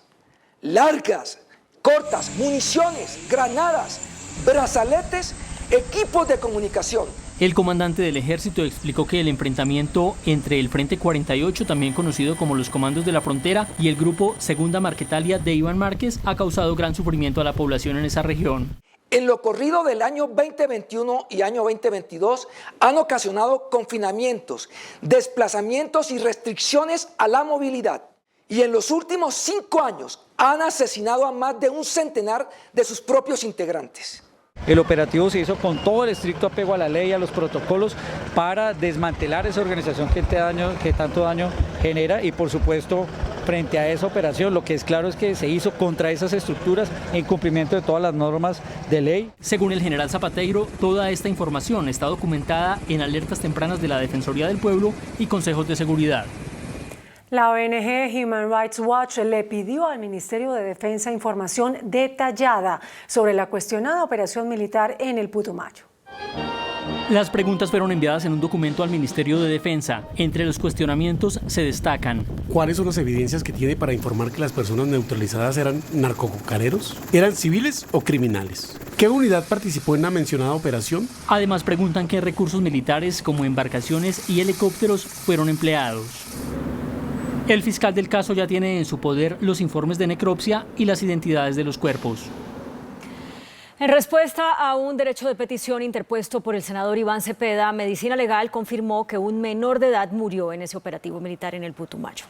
Speaker 17: largas, cortas, municiones, granadas, brazaletes, equipos de comunicación.
Speaker 16: El comandante del ejército explicó que el enfrentamiento entre el Frente 48, también conocido como los Comandos de la Frontera, y el grupo Segunda Marquetalia de Iván Márquez ha causado gran sufrimiento a la población en esa región.
Speaker 17: En lo corrido del año 2021 y año 2022 han ocasionado confinamientos, desplazamientos y restricciones a la movilidad. Y en los últimos 5 años han asesinado a más de un centenar de sus propios integrantes.
Speaker 18: El operativo se hizo con todo el estricto apego a la ley y a los protocolos para desmantelar esa organización que tanto daño genera y por supuesto frente a esa operación lo que es claro es que se hizo contra esas estructuras en cumplimiento de todas las normas de ley.
Speaker 16: Según el general Zapateiro, toda esta información está documentada en alertas tempranas de la Defensoría del Pueblo y consejos de seguridad.
Speaker 3: La ONG Human Rights Watch le pidió al Ministerio de Defensa información detallada sobre la cuestionada operación militar en el Putumayo.
Speaker 16: Las preguntas fueron enviadas en un documento al Ministerio de Defensa. Entre los cuestionamientos se destacan:
Speaker 19: ¿cuáles son las evidencias que tiene para informar que las personas neutralizadas eran narcococareros? ¿Eran civiles o criminales? ¿Qué unidad participó en la mencionada operación?
Speaker 16: Además preguntan qué recursos militares como embarcaciones y helicópteros fueron empleados. El fiscal del caso ya tiene en su poder los informes de necropsia y las identidades de los cuerpos.
Speaker 2: En respuesta a un derecho de petición interpuesto por el senador Iván Cepeda, Medicina Legal confirmó que un menor de edad murió en ese operativo militar en el Putumayo.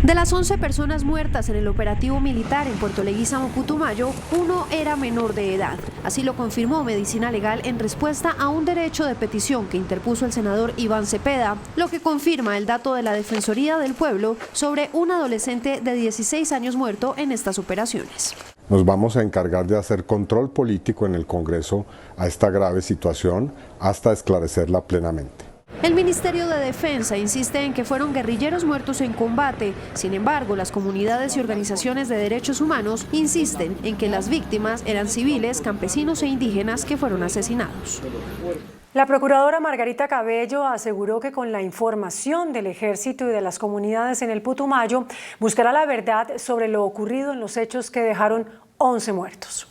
Speaker 4: De las 11 personas muertas en el operativo militar en Puerto Leguízamo, Putumayo, 1 era menor de edad. Así lo confirmó Medicina Legal en respuesta a un derecho de petición que interpuso el senador Iván Cepeda, lo que confirma el dato de la Defensoría del Pueblo sobre un adolescente de 16 años muerto en estas operaciones.
Speaker 20: Nos vamos a encargar de hacer control político en el Congreso a esta grave situación hasta esclarecerla plenamente.
Speaker 4: El Ministerio de Defensa insiste en que fueron guerrilleros muertos en combate. Sin embargo, las comunidades y organizaciones de derechos humanos insisten en que las víctimas eran civiles, campesinos e indígenas que fueron asesinados.
Speaker 3: La procuradora Margarita Cabello aseguró que con la información del ejército y de las comunidades en el Putumayo buscará la verdad sobre lo ocurrido en los hechos que dejaron 11 muertos.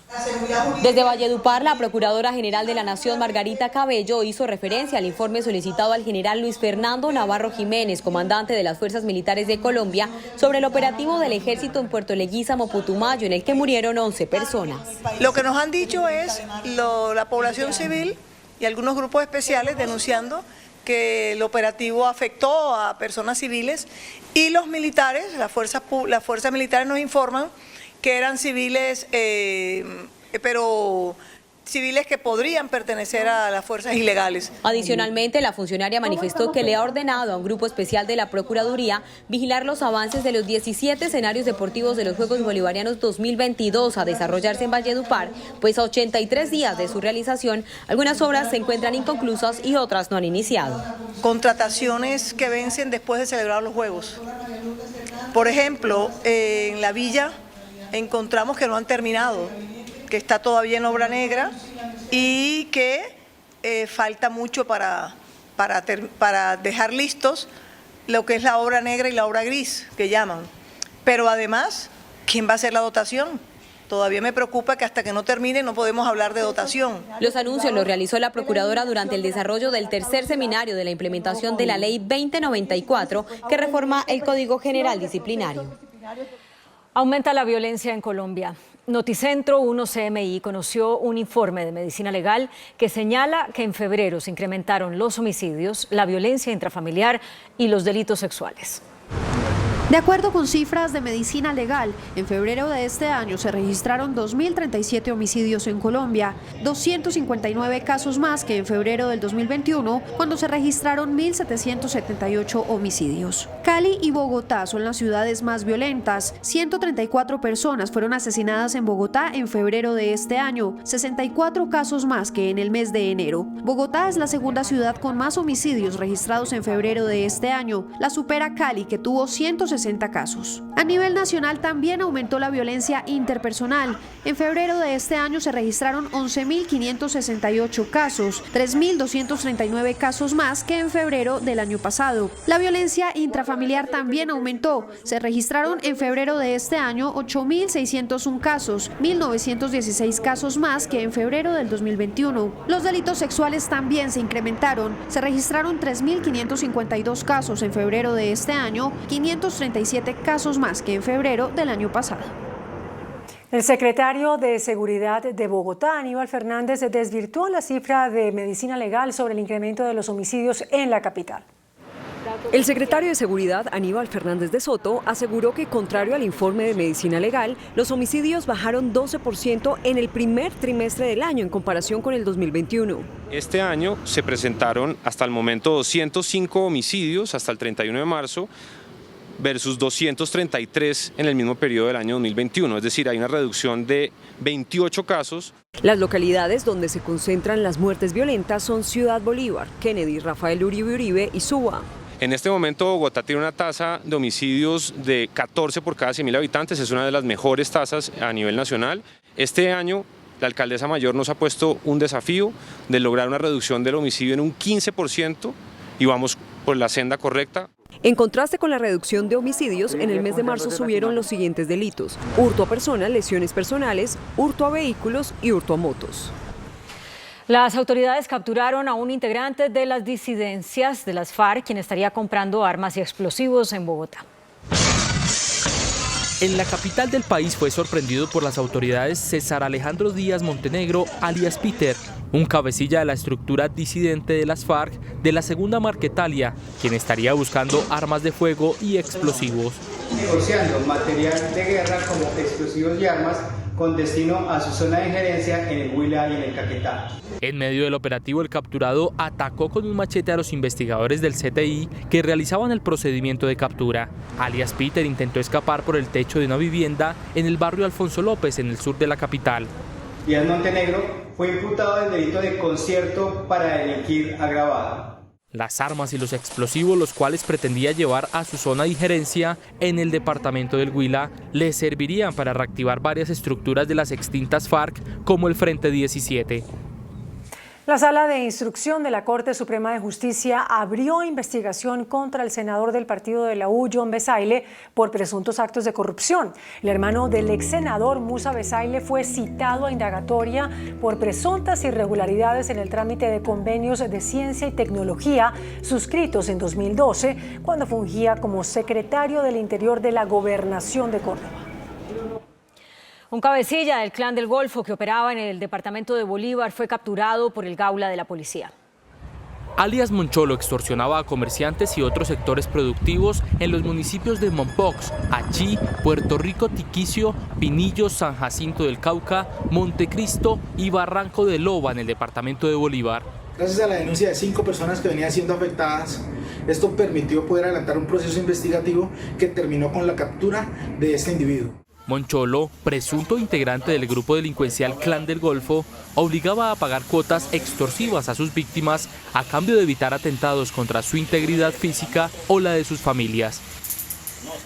Speaker 21: Desde Valledupar, la Procuradora General de la Nación, Margarita Cabello, hizo referencia al informe solicitado al general Luis Fernando Navarro Jiménez, comandante de las Fuerzas Militares de Colombia, sobre el operativo del ejército en Puerto Leguízamo, Putumayo, en el que murieron 11 personas.
Speaker 22: Lo que nos han dicho es la población civil y algunos grupos especiales denunciando que el operativo afectó a personas civiles y los militares, las fuerzas militares nos informan que eran civiles, pero civiles que podrían pertenecer a las fuerzas ilegales.
Speaker 21: Adicionalmente, la funcionaria manifestó que le ha ordenado a un grupo especial de la Procuraduría vigilar los avances de los 17 escenarios deportivos de los Juegos Bolivarianos 2022 a desarrollarse en Valledupar, pues a 83 días de su realización, algunas obras se encuentran inconclusas y otras no han iniciado.
Speaker 22: Contrataciones que vencen después de celebrar los Juegos. Por ejemplo, en la villa encontramos que no han terminado, que está todavía en obra negra y que falta mucho para dejar listos lo que es la obra negra y la obra gris, que llaman. Pero además, ¿quién va a hacer la dotación? Todavía me preocupa que hasta que no termine no podemos hablar de dotación.
Speaker 21: Los anuncios los realizó la Procuradora durante el desarrollo del tercer seminario de la implementación de la Ley 2094, que reforma el Código General Disciplinario.
Speaker 2: Aumenta la violencia en Colombia. Noticentro 1 CMI conoció un informe de medicina legal que señala que en febrero se incrementaron los homicidios, la violencia intrafamiliar y los delitos sexuales.
Speaker 4: De acuerdo con cifras de Medicina Legal, en febrero de este año se registraron 2.037 homicidios en Colombia, 259 casos más que en febrero del 2021, cuando se registraron 1.778 homicidios. Cali y Bogotá son las ciudades más violentas. 134 personas fueron asesinadas en Bogotá en febrero de este año, 64 casos más que en el mes de enero. Bogotá es la segunda ciudad con más homicidios registrados en febrero de este año. La supera Cali, que tuvo 160 casos. A nivel nacional también aumentó la violencia interpersonal. En febrero de este año se registraron 11.568 casos, 3.239 casos más que en febrero del año pasado. La violencia intrafamiliar también aumentó. Se registraron en febrero de este año 8.601 casos, 1.916 casos más que en febrero del 2021. Los delitos sexuales también se incrementaron. Se registraron 3.552 casos en febrero de este año, 537 casos más que en febrero del año pasado.
Speaker 3: El secretario de Seguridad de Bogotá, Aníbal Fernández, desvirtuó la cifra de medicina legal sobre el incremento de los homicidios en la capital.
Speaker 5: El secretario de Seguridad, Aníbal Fernández de Soto, aseguró que, contrario al informe de Medicina Legal, los homicidios bajaron 12% en el primer trimestre del año en comparación con el 2021.
Speaker 6: Este año se presentaron hasta el momento 205 homicidios hasta el 31 de marzo, versus 233 en el mismo periodo del año 2021, es decir, hay una reducción de 28 casos.
Speaker 5: Las localidades donde se concentran las muertes violentas son Ciudad Bolívar, Kennedy, Rafael Uribe Uribe y Suba.
Speaker 6: En este momento Bogotá tiene una tasa de homicidios de 14 por cada 100.000 habitantes, es una de las mejores tasas a nivel nacional. Este año la alcaldesa mayor nos ha puesto un desafío de lograr una reducción del homicidio en un 15% y vamos por la senda correcta.
Speaker 5: En contraste con la reducción de homicidios, en el mes de marzo subieron los siguientes delitos: hurto a personas, lesiones personales, hurto a vehículos y hurto a motos.
Speaker 2: Las autoridades capturaron a un integrante de las disidencias de las FARC, quien estaría comprando armas y explosivos en Bogotá.
Speaker 23: En la capital del país fue sorprendido por las autoridades César Alejandro Díaz Montenegro, alias Peter, un cabecilla de la estructura disidente de las FARC de la Segunda Marquetalia, quien estaría buscando armas de fuego y explosivos.
Speaker 24: Negociando material de guerra como explosivos y armas con destino a su zona de injerencia en el Huila y en el Caquetá.
Speaker 23: En medio del operativo, el capturado atacó con un machete a los investigadores del CTI que realizaban el procedimiento de captura. Alias Peter intentó escapar por el techo de una vivienda en el barrio Alfonso López, en el sur de la capital.
Speaker 24: Díaz Montenegro fue imputado del delito de concierto para delinquir agravado.
Speaker 23: Las armas y los explosivos, los cuales pretendía llevar a su zona de injerencia en el departamento del Huila, le servirían para reactivar varias estructuras de las extintas FARC, como el Frente 17.
Speaker 3: La Sala de Instrucción de la Corte Suprema de Justicia abrió investigación contra el senador del partido de la U, John Besaile, por presuntos actos de corrupción. El hermano del ex senador Musa Besaile fue citado a indagatoria por presuntas irregularidades en el trámite de convenios de ciencia y tecnología suscritos en 2012, cuando fungía como secretario del Interior de la Gobernación de Córdoba.
Speaker 2: Un cabecilla del Clan del Golfo que operaba en el departamento de Bolívar fue capturado por el Gaula de la policía.
Speaker 23: Alias Moncholo extorsionaba a comerciantes y otros sectores productivos en los municipios de Mompox, Achí, Puerto Rico, Tiquicio, Pinillos, San Jacinto del Cauca, Montecristo y Barranco de Loba en el departamento de Bolívar.
Speaker 25: Gracias a la denuncia de 5 personas que venían siendo afectadas, esto permitió poder adelantar un proceso investigativo que terminó con la captura de este individuo.
Speaker 23: Moncholo, presunto integrante del grupo delincuencial Clan del Golfo, obligaba a pagar cuotas extorsivas a sus víctimas a cambio de evitar atentados contra su integridad física o la de sus familias.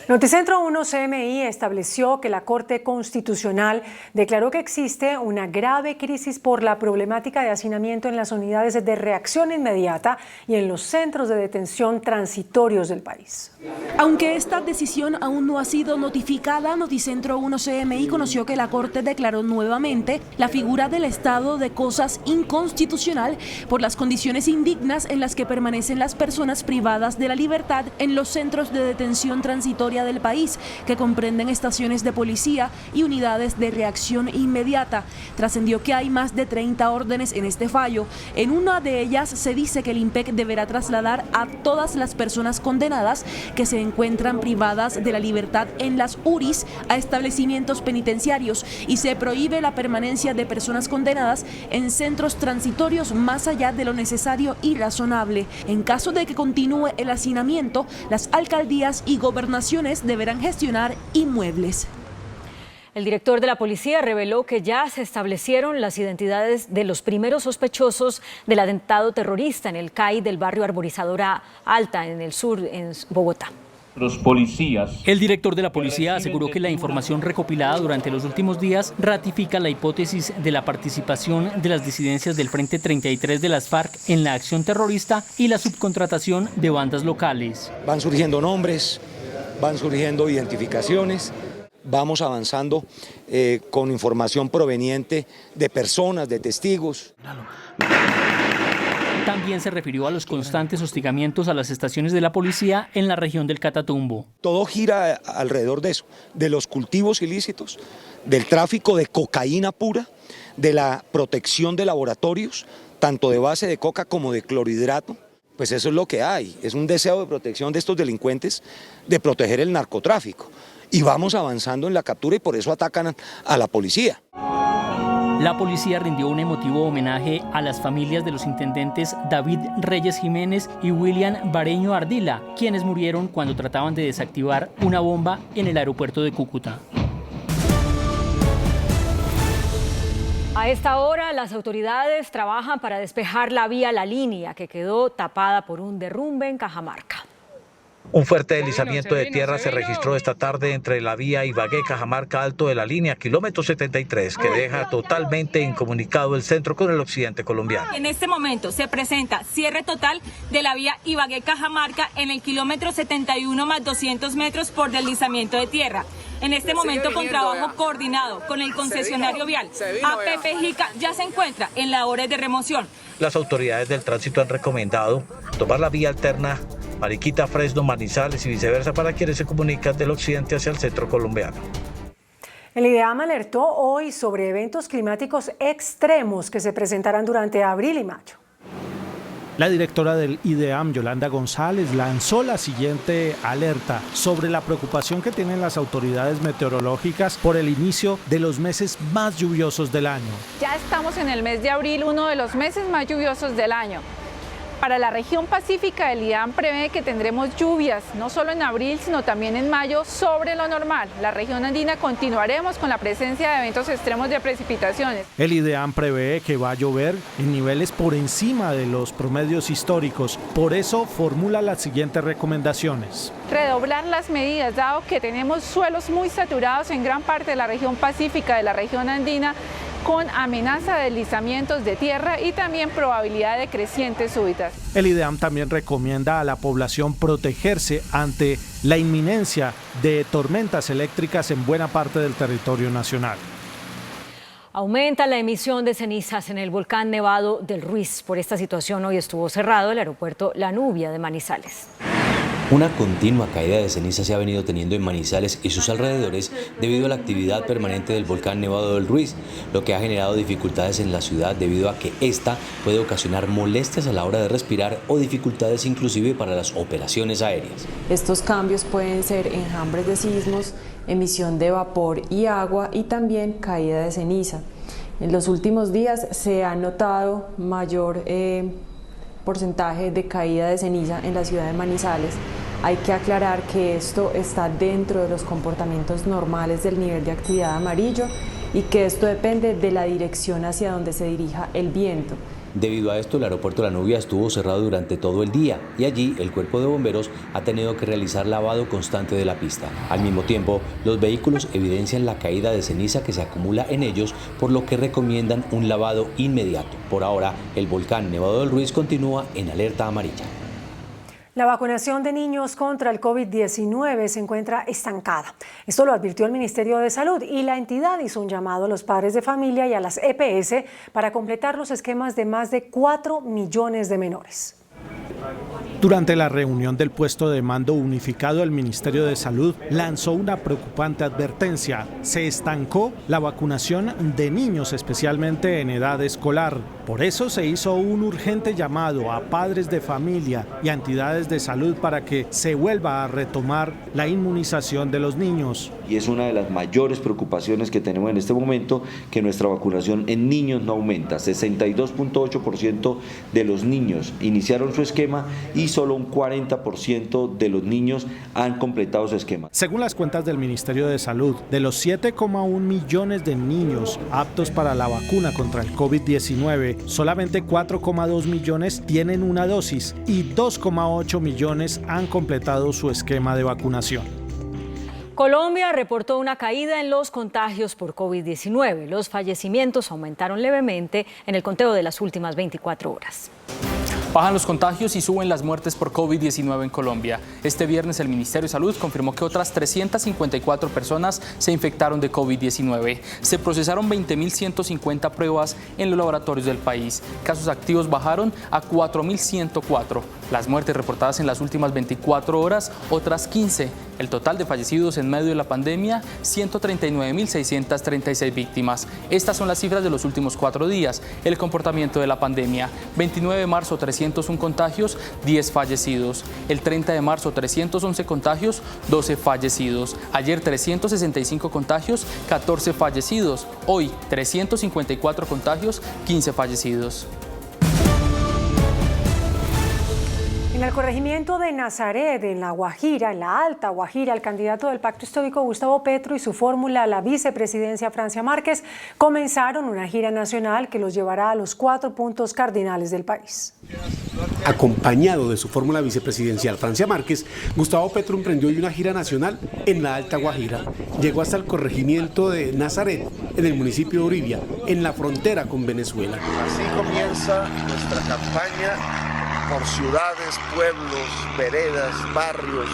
Speaker 3: Noticentro 1 CMI estableció que la Corte Constitucional declaró que existe una grave crisis por la problemática de hacinamiento en las unidades de reacción inmediata y en los centros de detención transitorios del país.
Speaker 4: Aunque esta decisión aún no ha sido notificada, Noticentro 1 CMI conoció que la Corte declaró nuevamente la figura del estado de cosas inconstitucional por las condiciones indignas en las que permanecen las personas privadas de la libertad en los centros de detención transitoria del país, que comprenden estaciones de policía y unidades de reacción inmediata. Trascendió que hay más de 30 órdenes en este fallo. En una de ellas se dice que el IMPEC deberá trasladar a todas las personas condenadas que se encuentran privadas de la libertad en las URIs a establecimientos penitenciarios y se prohíbe la permanencia de personas condenadas en centros transitorios más allá de lo necesario y razonable. En caso de que continúe el hacinamiento, las alcaldías y gobernaciones deberán gestionar inmuebles.
Speaker 2: El director de la policía reveló que ya se establecieron las identidades de los primeros sospechosos del atentado terrorista en el CAI del barrio Arborizadora Alta, en el sur, en Bogotá.
Speaker 16: Los policías. El director de la policía aseguró que la información recopilada durante los últimos días ratifica la hipótesis de la participación de las disidencias del Frente 33 de las FARC en la acción terrorista y la subcontratación de bandas locales.
Speaker 17: Van surgiendo nombres, van surgiendo identificaciones, vamos avanzando con información proveniente de personas, de testigos.
Speaker 16: También se refirió a los constantes hostigamientos a las estaciones de la policía en la región del Catatumbo.
Speaker 17: Todo gira alrededor de eso, de los cultivos ilícitos, del tráfico de cocaína pura, de la protección de laboratorios, tanto de base de coca como de clorhidrato. Pues eso es lo que hay, es un deseo de protección de estos delincuentes, de proteger el narcotráfico. Y vamos avanzando en la captura y por eso atacan a la policía.
Speaker 16: La policía rindió un emotivo homenaje a las familias de los intendentes David Reyes Jiménez y William Bareño Ardila, quienes murieron cuando trataban de desactivar una bomba en el aeropuerto de Cúcuta.
Speaker 2: A esta hora, las autoridades trabajan para despejar la vía La Línea, que quedó tapada por un derrumbe en Cajamarca.
Speaker 7: Un fuerte deslizamiento de tierra se registró esta tarde entre la vía Ibagué-Cajamarca Alto de la Línea, kilómetro 73, que deja totalmente incomunicado el centro con el occidente colombiano.
Speaker 9: En este momento se presenta cierre total de la vía Ibagué-Cajamarca en el kilómetro 71 más 200 metros por deslizamiento de tierra. En este momento, con trabajo coordinado con el concesionario vial, APP Jica ya se encuentra en labores de remoción.
Speaker 7: Las autoridades del tránsito han recomendado tomar la vía alterna Mariquita, Fresno, Manizales y viceversa para quienes se comunican del occidente hacia el centro colombiano.
Speaker 3: El IDEAM alertó hoy sobre eventos climáticos extremos que se presentarán durante abril y mayo.
Speaker 10: La directora del IDEAM, Yolanda González, lanzó la siguiente alerta sobre la preocupación que tienen las autoridades meteorológicas por el inicio de los meses más lluviosos del año.
Speaker 12: Ya estamos en el mes de abril, uno de los meses más lluviosos del año. Para la región pacífica, el IDEAM prevé que tendremos lluvias, no solo en abril, sino también en mayo, sobre lo normal. La región andina continuaremos con la presencia de eventos extremos de precipitaciones.
Speaker 10: El IDEAM prevé que va a llover en niveles por encima de los promedios históricos. Por eso formula las siguientes recomendaciones.
Speaker 12: Redoblar las medidas, dado que tenemos suelos muy saturados en gran parte de la región pacífica, de la región andina, con amenaza de deslizamientos de tierra y también probabilidad de crecientes súbitas.
Speaker 10: El IDEAM también recomienda a la población protegerse ante la inminencia de tormentas eléctricas en buena parte del territorio nacional.
Speaker 2: Aumenta la emisión de cenizas en el volcán Nevado del Ruiz. Por esta situación hoy estuvo cerrado el aeropuerto La Nubia de Manizales.
Speaker 13: Una continua caída de ceniza se ha venido teniendo en Manizales y sus alrededores debido a la actividad permanente del volcán Nevado del Ruiz, lo que ha generado dificultades en la ciudad debido a que esta puede ocasionar molestias a la hora de respirar o dificultades inclusive para las operaciones aéreas.
Speaker 26: Estos cambios pueden ser enjambres de sismos, emisión de vapor y agua y también caída de ceniza. En los últimos días se ha notado mayor porcentaje de caída de ceniza en la ciudad de Manizales. Hay que aclarar que esto está dentro de los comportamientos normales del nivel de actividad amarillo y que esto depende de la dirección hacia donde se dirija el viento.
Speaker 13: Debido a esto, el aeropuerto de La Nubia estuvo cerrado durante todo el día y allí el cuerpo de bomberos ha tenido que realizar lavado constante de la pista. Al mismo tiempo, los vehículos evidencian la caída de ceniza que se acumula en ellos, por lo que recomiendan un lavado inmediato. Por ahora, el volcán Nevado del Ruiz continúa en alerta amarilla.
Speaker 3: La vacunación de niños contra el COVID-19 se encuentra estancada. Esto lo advirtió el Ministerio de Salud y la entidad hizo un llamado a los padres de familia y a las EPS para completar los esquemas de más de 4 millones de menores.
Speaker 10: Durante la reunión del puesto de mando unificado, el Ministerio de Salud lanzó una preocupante advertencia. Se estancó la vacunación de niños, especialmente en edad escolar. Por eso se hizo un urgente llamado a padres de familia y a entidades de salud para que se vuelva a retomar la inmunización de los niños.
Speaker 1: Y es una de las mayores preocupaciones que tenemos en este momento, que nuestra vacunación en niños no aumenta. 62.8% de los niños iniciaron su esquema y solo un 40% de los niños han completado su esquema.
Speaker 10: Según las cuentas del Ministerio de Salud, de los 7,1 millones de niños aptos para la vacuna contra el COVID-19, solamente 4,2 millones tienen una dosis y 2,8 millones han completado su esquema de vacunación.
Speaker 2: Colombia reportó una caída en los contagios por COVID-19. Los fallecimientos aumentaron levemente en el conteo de las últimas 24 horas.
Speaker 23: Bajan los contagios y suben las muertes por COVID-19 en Colombia. Este viernes el Ministerio de Salud confirmó que otras 354 personas se infectaron de COVID-19. Se procesaron 20.150 pruebas en los laboratorios del país. Casos activos bajaron a 4.104. Las muertes reportadas en las últimas 24 horas, otras 15. El total de fallecidos en medio de la pandemia, 139.636 víctimas. Estas son las cifras de los últimos 4 días. El comportamiento de la pandemia. 29 de marzo, 301 contagios, 10 fallecidos. El 30 de marzo, 311 contagios, 12 fallecidos. Ayer, 365 contagios, 14 fallecidos. Hoy, 354 contagios, 15 fallecidos.
Speaker 3: En el corregimiento de Nazaret, en La Guajira, en la Alta Guajira, el candidato del Pacto Histórico Gustavo Petro y su fórmula, la vicepresidencia Francia Márquez, comenzaron una gira nacional que los llevará a los 4 puntos cardinales del país.
Speaker 19: Acompañado de su fórmula vicepresidencial Francia Márquez, Gustavo Petro emprendió hoy una gira nacional en la Alta Guajira. Llegó hasta el corregimiento de Nazaret, en el municipio de Uribia, en la frontera con Venezuela.
Speaker 8: Así comienza nuestra campaña por ciudades, pueblos, veredas, barrios,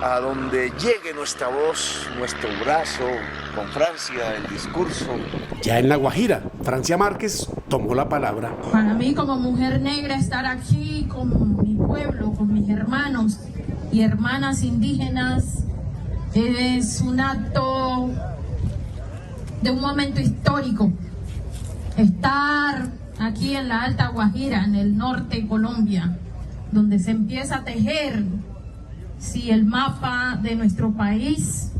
Speaker 8: a donde llegue nuestra voz, nuestro brazo, con Francia, el discurso.
Speaker 19: Ya en La Guajira, Francia Márquez tomó la palabra.
Speaker 11: Para mí, como mujer negra, estar aquí con mi pueblo, con mis hermanos y hermanas indígenas, es un acto de un momento histórico. Estar aquí en la Alta Guajira, en el norte de Colombia, donde se empieza a tejer el mapa de nuestro país,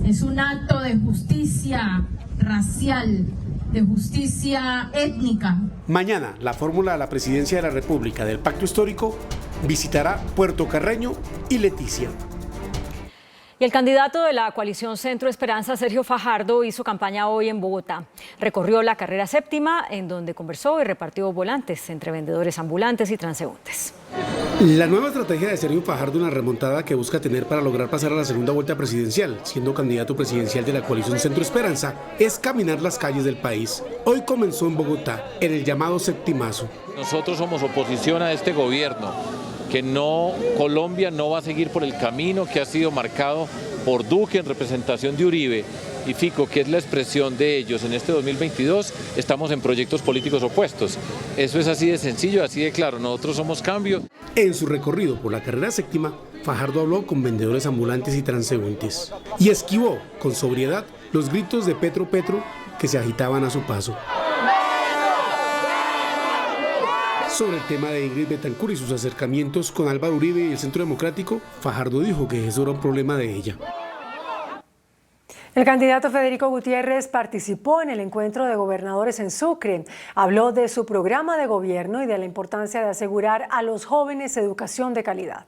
Speaker 11: es un acto de justicia racial, de justicia étnica.
Speaker 19: Mañana, la fórmula de la presidencia de la República del Pacto Histórico visitará Puerto Carreño y Leticia.
Speaker 2: Y el candidato de la coalición Centro Esperanza, Sergio Fajardo, hizo campaña hoy en Bogotá. Recorrió la carrera séptima, en donde conversó y repartió volantes entre vendedores ambulantes y transeúntes.
Speaker 19: La nueva estrategia de Sergio Fajardo, una remontada que busca tener para lograr pasar a la segunda vuelta presidencial, siendo candidato presidencial de la coalición Centro Esperanza, es caminar las calles del país. Hoy comenzó en Bogotá, en el llamado septimazo.
Speaker 14: Nosotros somos oposición a este gobierno, que Colombia no va a seguir por el camino que ha sido marcado por Duque en representación de Uribe y Fico, que es la expresión de ellos. En este 2022 estamos en proyectos políticos opuestos. Eso es así de sencillo, así de claro. Nosotros somos cambio.
Speaker 19: En su recorrido por la carrera séptima, Fajardo habló con vendedores ambulantes y transeúntes y esquivó con sobriedad los gritos de Petro, Petro que se agitaban a su paso. Sobre el tema de Ingrid Betancourt y sus acercamientos con Álvaro Uribe y el Centro Democrático, Fajardo dijo que eso era un problema de ella.
Speaker 3: El candidato Federico Gutiérrez participó en el encuentro de gobernadores en Sucre. Habló de su programa de gobierno y de la importancia de asegurar a los jóvenes educación de calidad.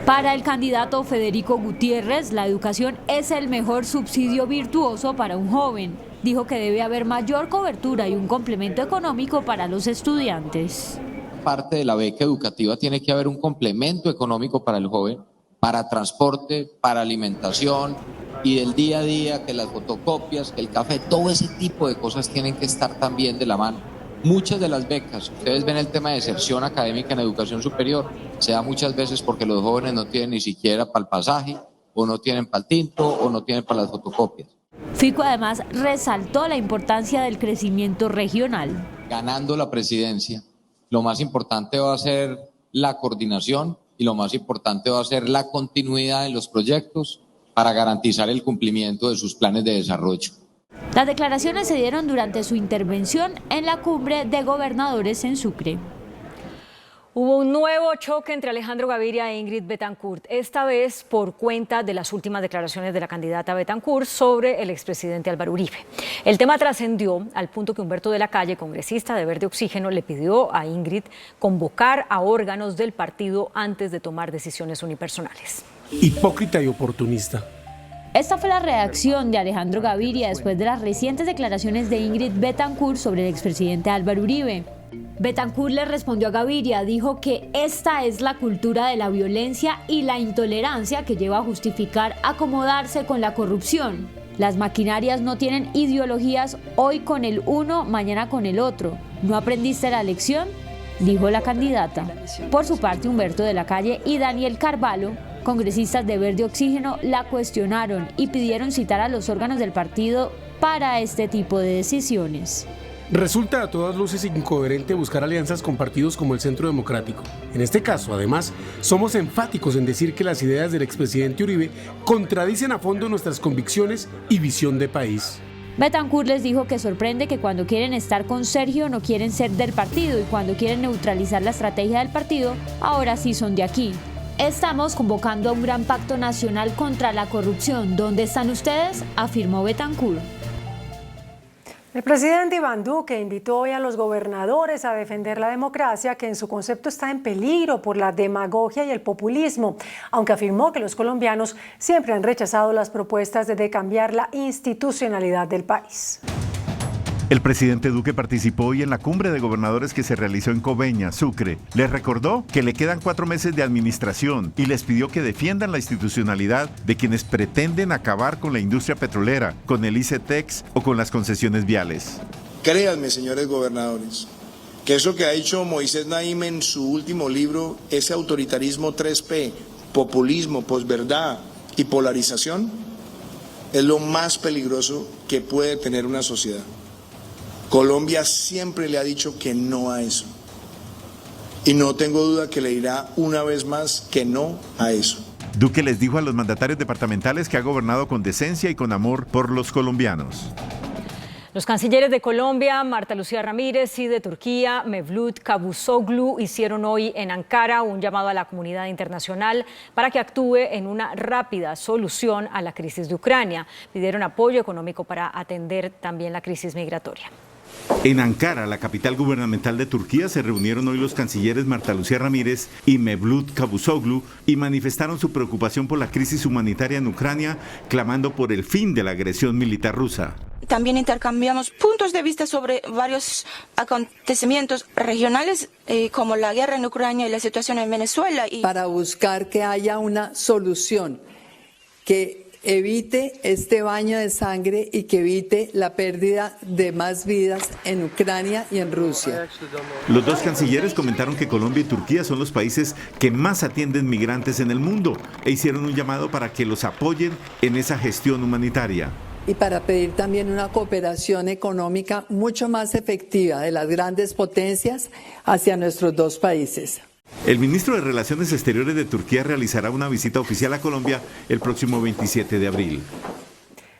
Speaker 15: Para el candidato Federico Gutiérrez, la educación es el mejor subsidio virtuoso para un joven. dijo que debe haber mayor cobertura y un complemento económico para los estudiantes.
Speaker 5: Parte de la beca educativa tiene que haber un complemento económico para el joven, para transporte, para alimentación y del día a día, que las fotocopias, que el café, todo ese tipo de cosas tienen que estar también de la mano. Muchas de las becas, ustedes ven el tema de deserción académica en educación superior, se da muchas veces porque los jóvenes no tienen ni siquiera para el pasaje, o no tienen para el tinto, o no tienen para las fotocopias.
Speaker 15: Fico además resaltó la importancia del crecimiento regional.
Speaker 5: Ganando la presidencia, lo más importante va a ser la coordinación y lo más importante va a ser la continuidad en los proyectos para garantizar el cumplimiento de sus planes de desarrollo.
Speaker 15: Las declaraciones se dieron durante su intervención en la cumbre de gobernadores en Sucre.
Speaker 2: Hubo un nuevo choque entre Alejandro Gaviria e Ingrid Betancourt, esta vez por cuenta de las últimas declaraciones de la candidata Betancourt sobre el expresidente Álvaro Uribe. El tema trascendió al punto que Humberto de la Calle, congresista de Verde Oxígeno, le pidió a Ingrid convocar a órganos del partido antes de tomar decisiones unipersonales.
Speaker 19: Hipócrita y oportunista.
Speaker 15: Esta fue la reacción de Alejandro Gaviria después de las recientes declaraciones de Ingrid Betancourt sobre el expresidente Álvaro Uribe. Betancourt le respondió a Gaviria, dijo que esta es la cultura de la violencia y la intolerancia que lleva a justificar acomodarse con la corrupción. Las maquinarias no tienen ideologías, hoy con el uno, mañana con el otro. ¿No aprendiste la lección?, dijo la candidata. Por su parte, Humberto de la Calle y Daniel Carvalho, congresistas de Verde Oxígeno, la cuestionaron y pidieron citar a los órganos del partido para este tipo de decisiones.
Speaker 19: Resulta a todas luces incoherente buscar alianzas con partidos como el Centro Democrático. En este caso, además, somos enfáticos en decir que las ideas del expresidente Uribe contradicen a fondo nuestras convicciones y visión de país.
Speaker 15: Betancourt les dijo que sorprende que cuando quieren estar con Sergio no quieren ser del partido y cuando quieren neutralizar la estrategia del partido, ahora sí son de aquí. Estamos convocando a un gran pacto nacional contra la corrupción. ¿Dónde están ustedes?, afirmó Betancourt.
Speaker 3: El presidente Iván Duque invitó hoy a los gobernadores a defender la democracia, que en su concepto está en peligro por la demagogia y el populismo, aunque afirmó que los colombianos siempre han rechazado las propuestas de cambiar la institucionalidad del país.
Speaker 6: El presidente Duque participó hoy en la cumbre de gobernadores que se realizó en Coveñas, Sucre. Les recordó que le quedan 4 meses de administración y les pidió que defiendan la institucionalidad de quienes pretenden acabar con la industria petrolera, con el ICETEX o con las concesiones viales.
Speaker 18: Créanme, señores gobernadores, que eso que ha dicho Moisés Naim en su último libro, ese autoritarismo 3P, populismo, posverdad y polarización, es lo más peligroso que puede tener una sociedad. Colombia siempre le ha dicho que no a eso. Y no tengo duda que le dirá una vez más que no a eso.
Speaker 6: Duque les dijo a los mandatarios departamentales que ha gobernado con decencia y con amor por los colombianos.
Speaker 2: Los cancilleres de Colombia, Marta Lucía Ramírez, y de Turquía, Mevlut Cavusoglu, hicieron hoy en Ankara un llamado a la comunidad internacional para que actúe en una rápida solución a la crisis de Ucrania. Pidieron apoyo económico para atender también la crisis migratoria.
Speaker 6: En Ankara, la capital gubernamental de Turquía, se reunieron hoy los cancilleres Marta Lucía Ramírez y Mevlut Cavusoglu y manifestaron su preocupación por la crisis humanitaria en Ucrania, clamando por el fin de la agresión militar rusa.
Speaker 20: También intercambiamos puntos de vista sobre varios acontecimientos regionales, como la guerra en Ucrania y la situación en Venezuela.
Speaker 21: Para buscar que haya una solución que evite este baño de sangre y que evite la pérdida de más vidas en Ucrania y en Rusia.
Speaker 6: Los dos cancilleres comentaron que Colombia y Turquía son los países que más atienden migrantes en el mundo e hicieron un llamado para que los apoyen en esa gestión humanitaria.
Speaker 21: Y para pedir también una cooperación económica mucho más efectiva de las grandes potencias hacia nuestros dos países.
Speaker 6: El ministro de Relaciones Exteriores de Turquía realizará una visita oficial a Colombia el próximo 27 de abril.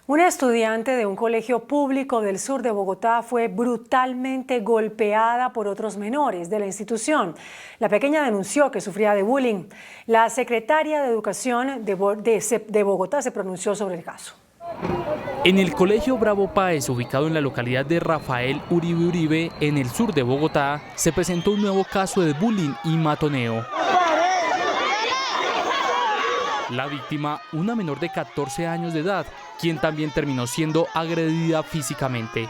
Speaker 3: Una estudiante de un colegio público del sur de Bogotá fue brutalmente golpeada por otros menores de la institución. La pequeña denunció que sufría de bullying. La secretaria de Educación de Bogotá se pronunció sobre el caso.
Speaker 23: En el Colegio Bravo Páez, ubicado en la localidad de Rafael Uribe Uribe, en el sur de Bogotá, se presentó un nuevo caso de bullying y matoneo. La víctima, una menor de 14 años de edad, quien también terminó siendo agredida físicamente.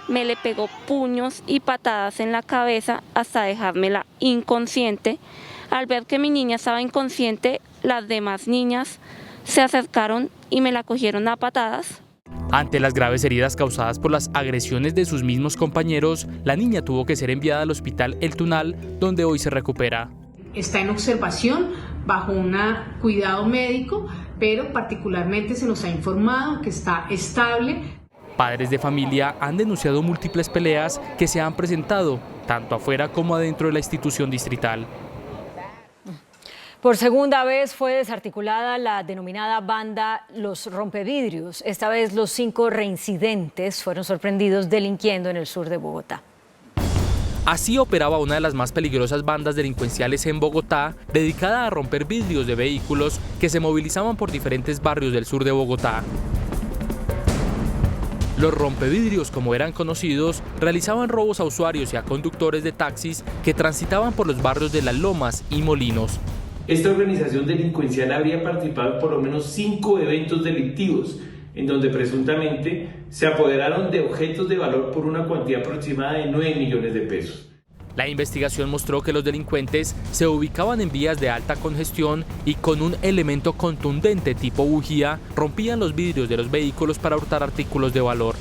Speaker 4: Me le pegó puños y patadas en la cabeza hasta dejármela inconsciente. Al ver que mi niña estaba inconsciente, las demás niñas se acercaron y me la cogieron a patadas.
Speaker 23: Ante las graves heridas causadas por las agresiones de sus mismos compañeros, la niña tuvo que ser enviada al hospital El Tunal, donde hoy se recupera.
Speaker 16: Está en observación bajo un cuidado médico, pero particularmente se nos ha informado que está estable.
Speaker 23: Padres de familia han denunciado múltiples peleas que se han presentado, tanto afuera como adentro de la institución distrital.
Speaker 2: Por segunda vez fue desarticulada la denominada banda Los Rompevidrios. Esta vez los 5 reincidentes fueron sorprendidos delinquiendo en el sur de Bogotá.
Speaker 23: Así operaba una de las más peligrosas bandas delincuenciales en Bogotá, dedicada a romper vidrios de vehículos que se movilizaban por diferentes barrios del sur de Bogotá. Los rompevidrios, como eran conocidos, realizaban robos a usuarios y a conductores de taxis que transitaban por los barrios de Las Lomas y Molinos.
Speaker 17: Esta organización delincuencial habría participado en por lo menos 5 eventos delictivos, en donde presuntamente se apoderaron de objetos de valor por una cuantía aproximada de 9 millones de pesos.
Speaker 23: La investigación mostró que los delincuentes se ubicaban en vías de alta congestión y con un elemento contundente tipo bujía rompían los vidrios de los vehículos para hurtar artículos de valor.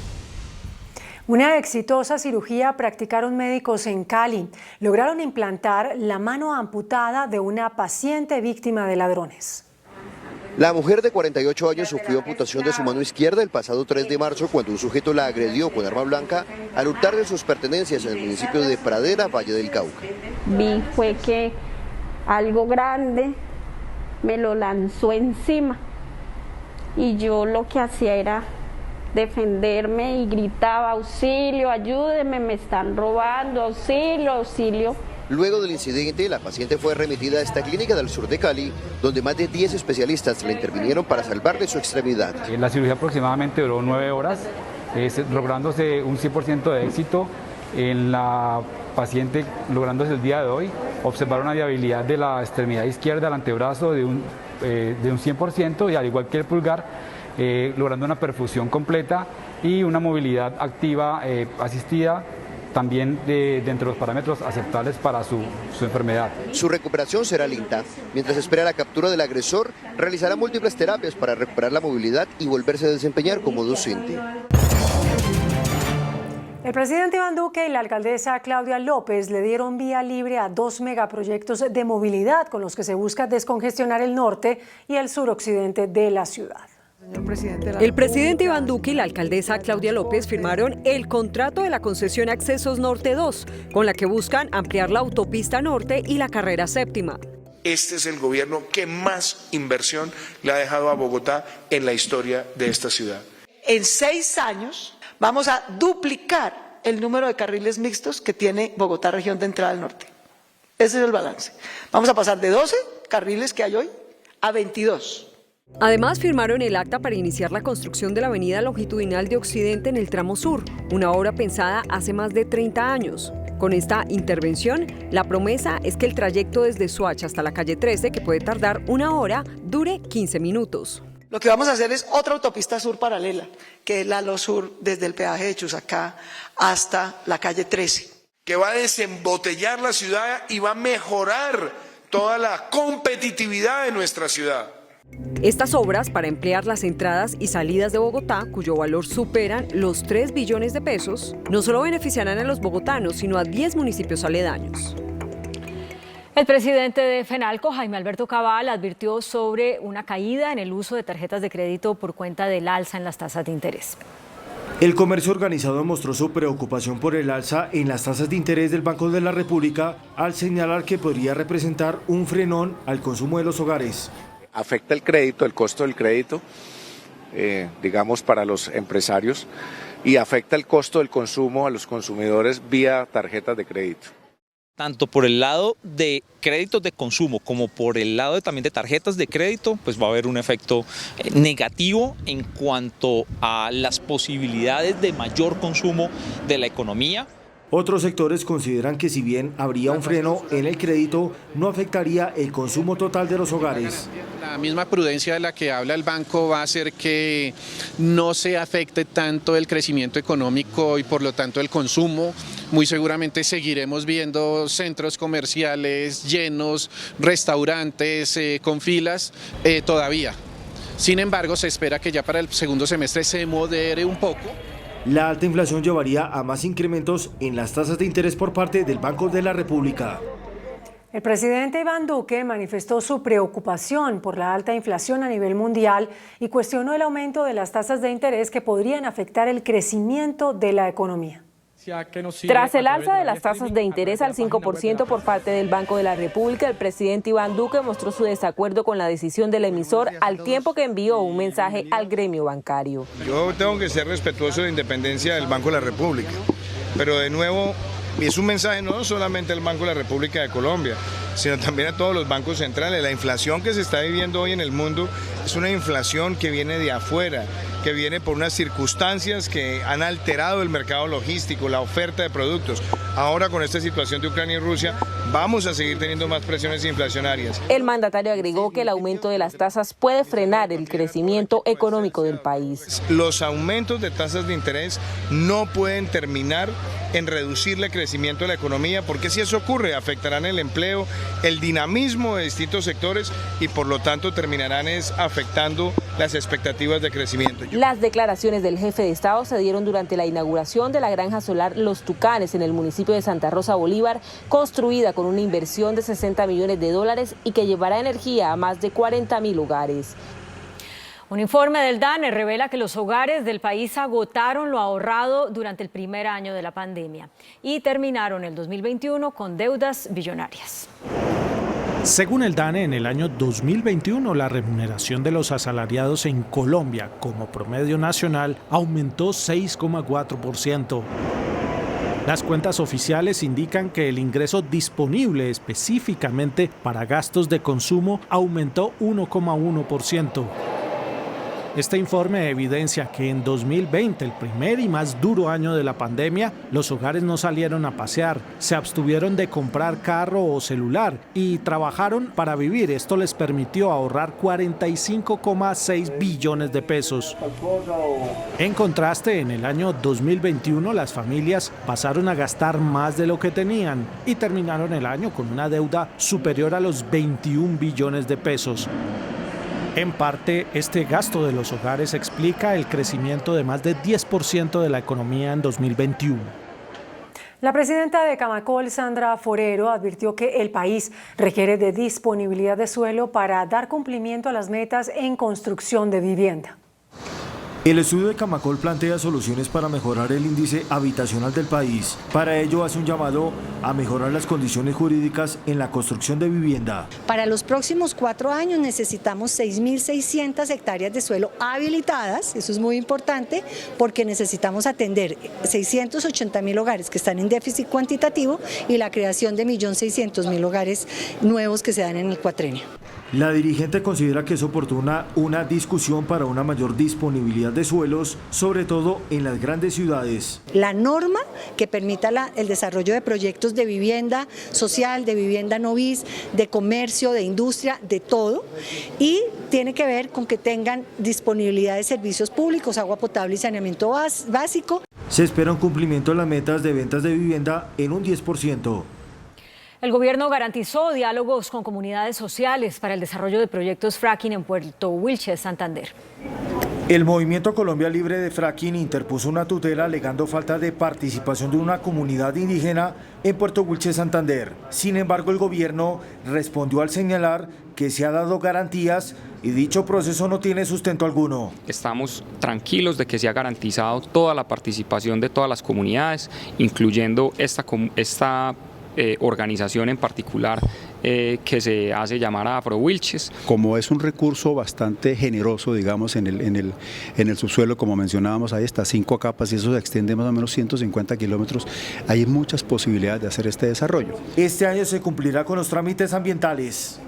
Speaker 3: Una exitosa cirugía practicaron médicos en Cali. Lograron implantar la mano amputada de una paciente víctima de ladrones.
Speaker 22: La mujer de 48 años sufrió amputación de su mano izquierda el pasado 3 de marzo cuando un sujeto la agredió con arma blanca al hurtar de sus pertenencias en el municipio de Pradera, Valle del Cauca.
Speaker 24: Vi fue que algo grande me lo lanzó encima y yo lo que hacía era defenderme y gritaba: auxilio, ayúdeme, me están robando, auxilio, auxilio.
Speaker 22: Luego del incidente, la paciente fue remitida a esta clínica del sur de Cali, donde más de 10 especialistas le intervinieron para salvarle su extremidad.
Speaker 25: La cirugía aproximadamente duró 9 horas, lográndose un 100% de éxito en la paciente, lográndose el día de hoy observar una viabilidad de la extremidad izquierda del antebrazo de un 100% y al igual que el pulgar, logrando una perfusión completa y una movilidad activa asistida, también dentro de los parámetros aceptables para su enfermedad.
Speaker 22: Su recuperación será lenta. Mientras espera la captura del agresor, realizará múltiples terapias para recuperar la movilidad y volverse a desempeñar como docente.
Speaker 3: El presidente Iván Duque y la alcaldesa Claudia López le dieron vía libre a 2 megaproyectos de movilidad con los que se busca descongestionar el norte y el suroccidente de la ciudad.
Speaker 27: El presidente Iván Duque y la alcaldesa Claudia López firmaron el contrato de la concesión Accesos Norte 2, con la que buscan ampliar la autopista norte y la carrera séptima.
Speaker 18: Este es el gobierno que más inversión le ha dejado a Bogotá en la historia de esta ciudad.
Speaker 28: En 6 años vamos a duplicar el número de carriles mixtos que tiene Bogotá, región de entrada al norte. Ese es el balance. Vamos a pasar de 12 carriles que hay hoy a 22.
Speaker 27: Además, firmaron el acta para iniciar la construcción de la avenida longitudinal de Occidente en el tramo sur, una obra pensada hace más de 30 años. Con esta intervención, la promesa es que el trayecto desde Soacha hasta la calle 13, que puede tardar 1 hora, dure 15 minutos.
Speaker 28: Lo que vamos a hacer es otra autopista sur paralela, que es la Lo Sur desde el peaje de Chusacá hasta la calle 13.
Speaker 18: Que va a desembotellar la ciudad y va a mejorar toda la competitividad de nuestra ciudad.
Speaker 27: Estas obras para emplear las entradas y salidas de Bogotá, cuyo valor superan los 3 billones de pesos, no solo beneficiarán a los bogotanos, sino a 10 municipios aledaños.
Speaker 2: El presidente de FENALCO, Jaime Alberto Cabal, advirtió sobre una caída en el uso de tarjetas de crédito por cuenta del alza en las tasas de interés.
Speaker 29: El comercio organizado mostró su preocupación por el alza en las tasas de interés del Banco de la República al señalar que podría representar un frenón al consumo de los hogares.
Speaker 30: Afecta el crédito, el costo del crédito, digamos, para los empresarios y afecta el costo del consumo a los consumidores vía tarjetas de crédito.
Speaker 31: Tanto por el lado de créditos de consumo como por el lado también de tarjetas de crédito, pues va a haber un efecto negativo en cuanto a las posibilidades de mayor consumo de la economía.
Speaker 29: Otros sectores consideran que si bien habría un freno en el crédito, no afectaría el consumo total de los hogares.
Speaker 1: La misma prudencia de la que habla el banco va a hacer que no se afecte tanto el crecimiento económico y por lo tanto el consumo. Muy seguramente seguiremos viendo centros comerciales llenos, restaurantes con filas todavía. Sin embargo, se espera que ya para el segundo semestre se modere un poco.
Speaker 29: La alta inflación llevaría a más incrementos en las tasas de interés por parte del Banco de la República.
Speaker 3: El presidente Iván Duque manifestó su preocupación por la alta inflación a nivel mundial y cuestionó el aumento de las tasas de interés que podrían afectar el crecimiento de la economía.
Speaker 5: Tras el alza de las tasas de interés al 5% por parte del Banco de la República, el presidente Iván Duque mostró su desacuerdo con la decisión del emisor al tiempo que envió un mensaje al gremio bancario.
Speaker 18: Yo tengo que ser respetuoso de la independencia del Banco de la República, pero de nuevo es un mensaje no solamente al Banco de la República de Colombia, sino también a todos los bancos centrales. La inflación que se está viviendo hoy en el mundo es una inflación que viene de afuera, que viene por unas circunstancias que han alterado el mercado logístico, la oferta de productos. Ahora con esta situación de Ucrania y Rusia vamos a seguir teniendo más presiones inflacionarias.
Speaker 5: El mandatario agregó que el aumento de las tasas puede frenar el crecimiento económico del país.
Speaker 18: Los aumentos de tasas de interés no pueden terminar en reducir el crecimiento de la economía, porque si eso ocurre afectarán el empleo, el dinamismo de distintos sectores y por lo tanto terminarán afectando las expectativas de crecimiento.
Speaker 5: Las declaraciones del jefe de Estado se dieron durante la inauguración de la granja solar Los Tucanes en el municipio de Santa Rosa Bolívar, construida con una inversión de $60 millones y que llevará energía a más de 40.000 hogares.
Speaker 2: Un informe del DANE revela que los hogares del país agotaron lo ahorrado durante el primer año de la pandemia y terminaron el 2021 con deudas billonarias.
Speaker 7: Según el DANE, en el año 2021 la remuneración de los asalariados en Colombia como promedio nacional aumentó 6,4%. Las cuentas oficiales indican que el ingreso disponible específicamente para gastos de consumo aumentó 1,1%. Este informe evidencia que en 2020, el primer y más duro año de la pandemia, los hogares no salieron a pasear, se abstuvieron de comprar carro o celular y trabajaron para vivir. Esto les permitió ahorrar 45,6 billones de pesos. En contraste, en el año 2021, las familias pasaron a gastar más de lo que tenían y terminaron el año con una deuda superior a los 21 billones de pesos. En parte, este gasto de los hogares explica el crecimiento de más de 10% de la economía en 2021.
Speaker 3: La presidenta de Camacol, Sandra Forero, advirtió que el país requiere de disponibilidad de suelo para dar cumplimiento a las metas en construcción de vivienda.
Speaker 29: El estudio de Camacol plantea soluciones para mejorar el índice habitacional del país. Para ello hace un llamado a mejorar las condiciones jurídicas en la construcción de vivienda.
Speaker 8: Para los próximos 4 años necesitamos 6.600 hectáreas de suelo habilitadas, eso es muy importante, porque necesitamos atender 680.000 hogares que están en déficit cuantitativo y la creación de 1.600.000 hogares nuevos que se dan en el cuatrenio.
Speaker 29: La dirigente considera que es oportuna una discusión para una mayor disponibilidad de suelos, sobre todo en las grandes ciudades.
Speaker 8: La norma que permita el desarrollo de proyectos de vivienda social, de vivienda no bis, de comercio, de industria, de todo, y tiene que ver con que tengan disponibilidad de servicios públicos, agua potable y saneamiento básico.
Speaker 29: Se espera un cumplimiento de las metas de ventas de vivienda en un 10%.
Speaker 2: El gobierno garantizó diálogos con comunidades sociales para el desarrollo de proyectos fracking en Puerto Wilches, Santander.
Speaker 29: El Movimiento Colombia Libre de Fracking interpuso una tutela alegando falta de participación de una comunidad indígena en Puerto Wilches, Santander. Sin embargo, el gobierno respondió al señalar que se ha dado garantías y dicho proceso no tiene sustento alguno.
Speaker 9: Estamos tranquilos de que se ha garantizado toda la participación de todas las comunidades, incluyendo esta organización en particular que se hace llamar Afro Wilches.
Speaker 10: Como es un recurso bastante generoso, digamos, en el subsuelo, como mencionábamos, hay hasta 5 capas y eso se extiende más o menos 150 kilómetros, hay muchas posibilidades de hacer este desarrollo.
Speaker 29: Este año se cumplirá con los trámites ambientales.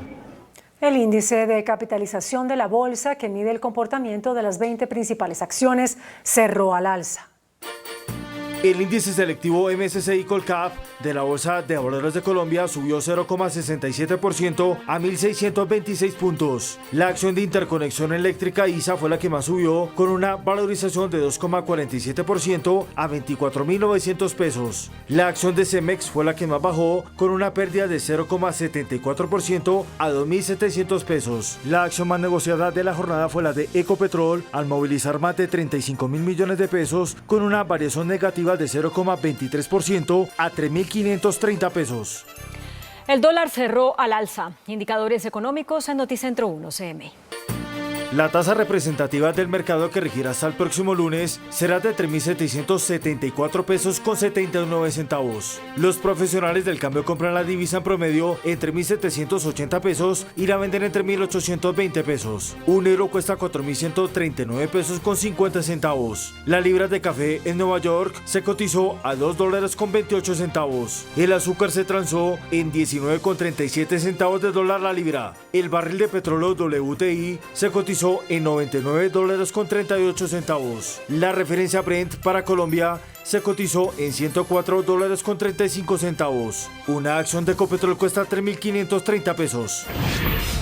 Speaker 3: El índice de capitalización de la bolsa, que mide el comportamiento de las 20 principales acciones, cerró al alza.
Speaker 29: El índice selectivo MSCI Colcap de la Bolsa de Valores de Colombia subió 0,67% a 1.626 puntos. La acción de Interconexión Eléctrica ISA fue la que más subió, con una valorización de 2,47% a 24.900 pesos. La acción de Cemex fue la que más bajó, con una pérdida de 0,74% a 2.700 pesos. La acción más negociada de la jornada fue la de Ecopetrol, al movilizar más de 35.000 millones de pesos, con una variación negativa de 0,23% a 3.530 pesos.
Speaker 2: El dólar cerró al alza. Indicadores económicos en Noticentro 1 CM.
Speaker 29: La tasa representativa del mercado que regirá hasta el próximo lunes será de 3.774 pesos con 79 centavos. Los profesionales del cambio compran la divisa en promedio entre 1.780 pesos y la venden entre 1.820 pesos. Un euro cuesta 4.139 pesos con 50 centavos. La libra de café en Nueva York se cotizó a $2 con 28 centavos. El azúcar se transó en 19,37 centavos de dólar la libra. El barril de petróleo WTI se cotizó en $99 con 38 centavos. La referencia Brent para Colombia se cotizó en $104 con 35 centavos. Una acción de Ecopetrol cuesta 3.530 pesos.